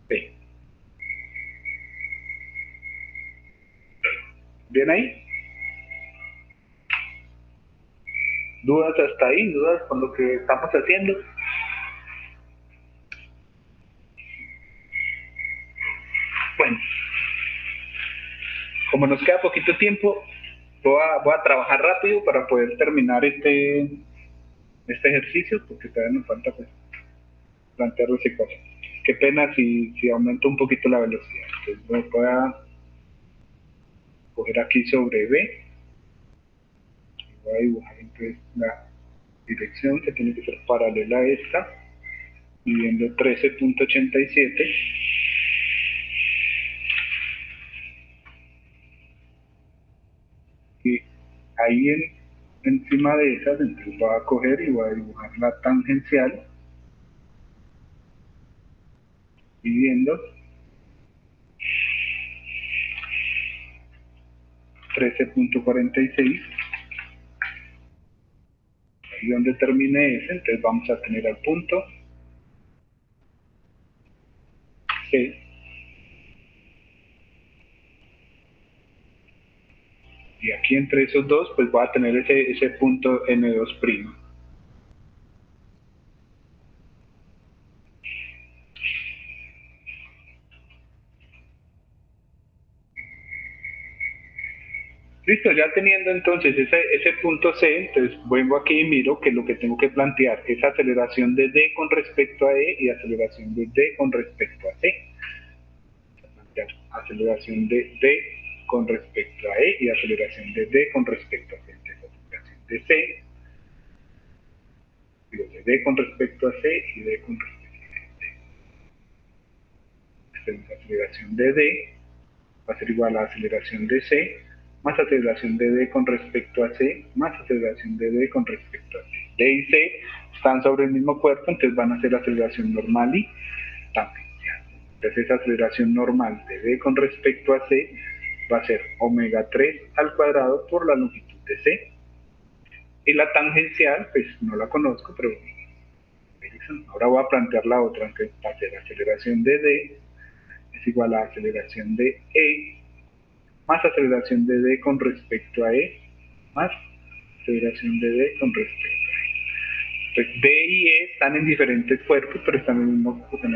P. ¿Bien ahí? ¿Dudas hasta ahí? ¿Dudas con lo que estamos haciendo? Bueno, como nos queda poquito tiempo, voy a trabajar rápido para poder terminar este ejercicio, porque todavía nos falta pues, plantear ese caso. Qué pena si aumento un poquito la velocidad. Entonces voy a coger aquí sobre B, y voy a dibujar entonces la dirección que tiene que ser paralela a esta, midiendo 13.87. Y ahí encima de esas, entonces voy a coger y voy a dibujar la tangencial, midiendo 13.46. Ahí donde termine ese, entonces vamos a tener al punto C. Y aquí entre esos dos, pues voy a tener ese punto N2'. Listo, ya teniendo entonces ese punto C, entonces vengo aquí y miro que lo que tengo que plantear es aceleración de D con respecto a E y aceleración de D con respecto a C. Aceleración de D con respecto a E y aceleración de D con respecto a C. Entonces, aceleración de C, digo, de D con respecto a C y D con respecto a C. Entonces, aceleración de D va a ser igual a aceleración de C más aceleración de D con respecto a C más aceleración de D con respecto a C. D y C están sobre el mismo cuerpo, entonces van a ser aceleración normal y tangencial. Entonces esa aceleración normal de D con respecto a C va a ser omega 3 al cuadrado por la longitud de C. Y la tangencial, pues no la conozco, pero ahora voy a plantear la otra, entonces va a ser aceleración de D es igual a aceleración de E más aceleración de D con respecto a E más aceleración de D con respecto a E. Entonces D y E están en diferentes cuerpos, pero están en el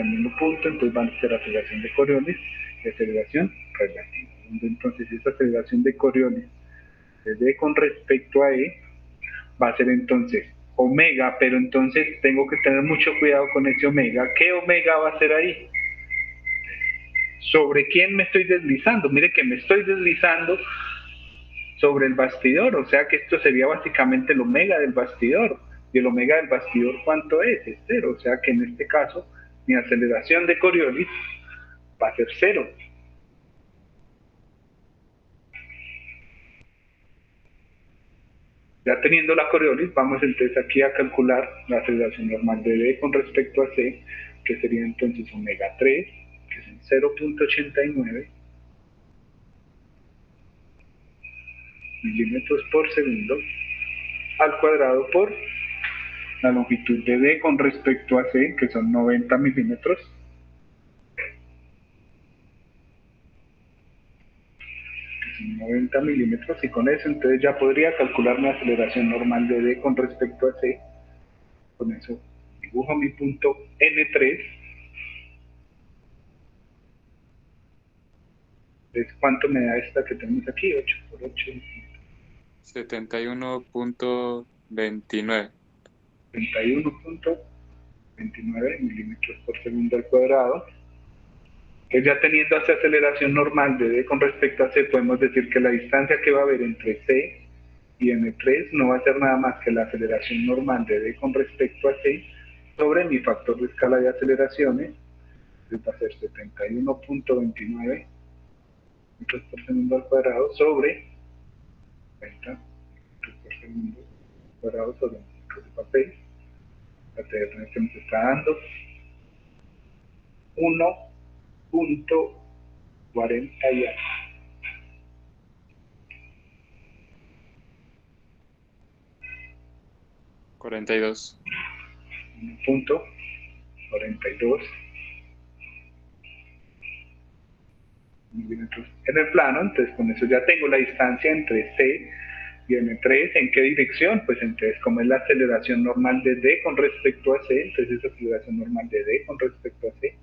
mismo punto, entonces van a ser aceleración de Coriolis y aceleración relativa. Entonces esa aceleración de Coriolis de D con respecto a E va a ser entonces omega, pero entonces tengo que tener mucho cuidado con ese omega. ¿Qué omega va a ser ahí? ¿Sobre quién me estoy deslizando? Mire que me estoy deslizando sobre el bastidor, o sea que esto sería básicamente el omega del bastidor. Y el omega del bastidor, ¿cuánto es? Es 0, o sea que en este caso mi aceleración de Coriolis va a ser 0. Ya teniendo la Coriolis, vamos entonces aquí a calcular la aceleración normal de D con respecto a C, que sería entonces omega 3, que es 0.89 milímetros por segundo, al cuadrado por la longitud de D con respecto a C, que son 90 milímetros, que son 90 milímetros, y con eso entonces ya podría calcular mi aceleración normal de D con respecto a C. Con eso dibujo mi punto N3. Entonces, ¿cuánto me da esta que tenemos aquí? 8 por 8. 71.29. 31.29 milímetros por segundo al cuadrado. Entonces, ya teniendo esa aceleración normal de D con respecto a C, podemos decir que la distancia que va a haber entre C y M3 no va a ser nada más que la aceleración normal de D con respecto a C sobre mi factor de escala de aceleraciones. Entonces va a ser 71.29 metros por segundo al cuadrado sobre 30 metros por segundo al cuadrado sobre un metro de papel. La TR que nos está dando 1.40 y algo. 42. 1.42 milímetros en el plano, entonces con eso ya tengo la distancia entre C y M3. ¿En qué dirección? Pues entonces como es la aceleración normal de D con respecto a C, entonces es aceleración normal de D con respecto a C.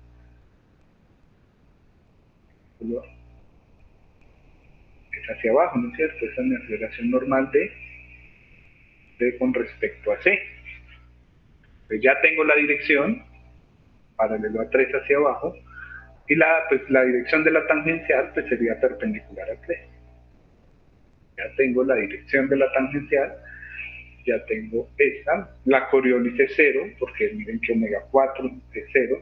Es hacia abajo, ¿no es cierto? Esa es mi aceleración normal de D con respecto a C. Pues ya tengo la dirección, paralelo a 3 hacia abajo, y la dirección de la tangencial pues sería perpendicular a 3. Ya tengo la dirección de la tangencial, ya tengo esta, la Coriolis es 0, porque miren que omega 4 es 0,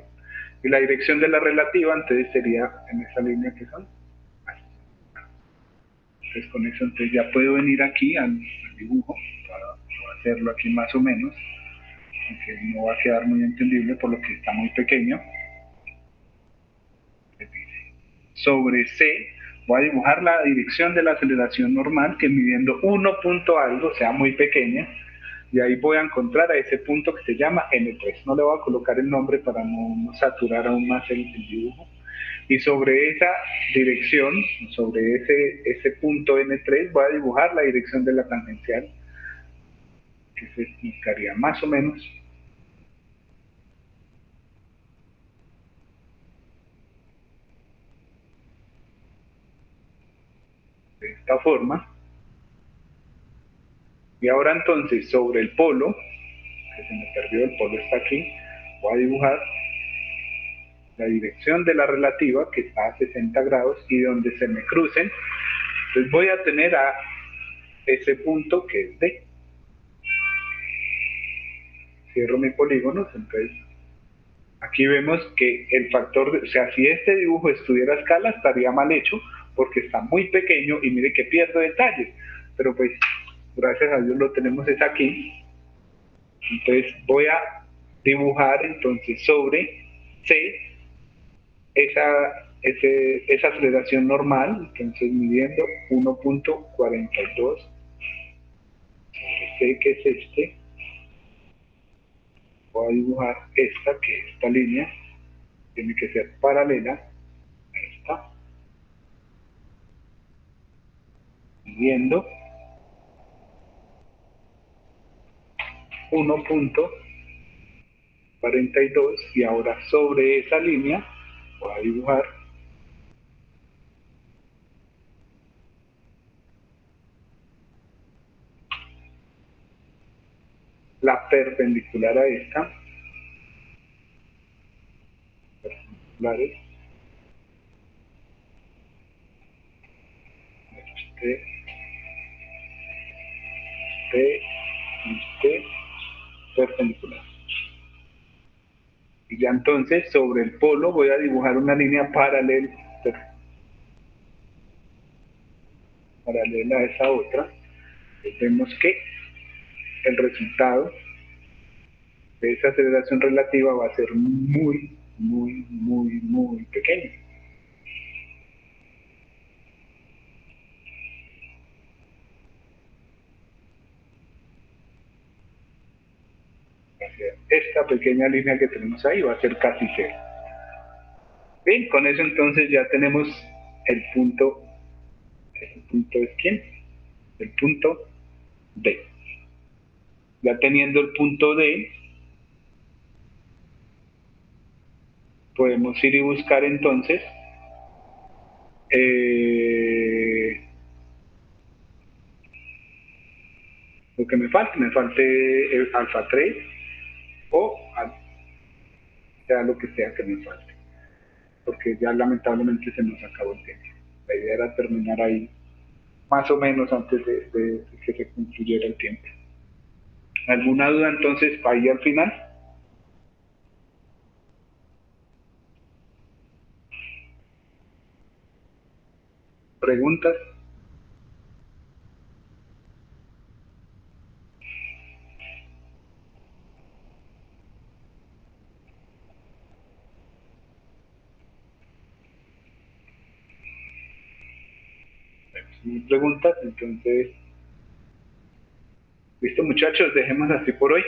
y la dirección de la relativa entonces sería en esa línea que son así. Entonces con eso entonces ya puedo venir aquí al dibujo, para hacerlo aquí más o menos, aunque no va a quedar muy entendible por lo que está muy pequeño. Sobre C voy a dibujar la dirección de la aceleración normal, que midiendo 1 punto algo, o sea muy pequeña, y ahí voy a encontrar a ese punto que se llama N3. No le voy a colocar el nombre para no saturar aún más el dibujo. Y sobre esa dirección, sobre ese punto N3, voy a dibujar la dirección de la tangencial, que se explicaría más o menos de esta forma. Y ahora entonces sobre el polo, que se me perdió, el polo está aquí, voy a dibujar la dirección de la relativa que está a 60 grados y donde se me crucen, entonces voy a tener a ese punto que es D. Cierro mi polígono, entonces aquí vemos que el factor, o sea, si este dibujo estuviera a escala estaría mal hecho porque está muy pequeño y mire que pierdo detalles, pero pues gracias a Dios lo tenemos es aquí. Entonces voy a dibujar entonces sobre C esa aceleración normal, entonces midiendo 1.42 sobre C, que es este. Voy a dibujar esta línea tiene que ser paralela a esta, midiendo 1.42 y ahora sobre esa línea voy a dibujar la perpendicular a esta, perpendiculares, este perpendicular. Y ya entonces sobre el polo voy a dibujar una línea paralela a esa otra. Entonces vemos que el resultado de esa aceleración relativa va a ser muy, muy, muy, muy pequeño. Esta pequeña línea que tenemos ahí va a ser casi cero. Bien, con eso entonces ya tenemos el punto es ¿quién? El punto D. Ya teniendo el punto D, podemos ir y buscar entonces lo que me falte el alfa 3 o sea lo que sea que me falte, porque ya lamentablemente se nos acabó el tiempo. La idea era terminar ahí más o menos antes de que se concluyera el tiempo. ¿Alguna duda entonces ahí al final? ¿Preguntas? Si preguntas, entonces, listo muchachos, dejemos así por hoy.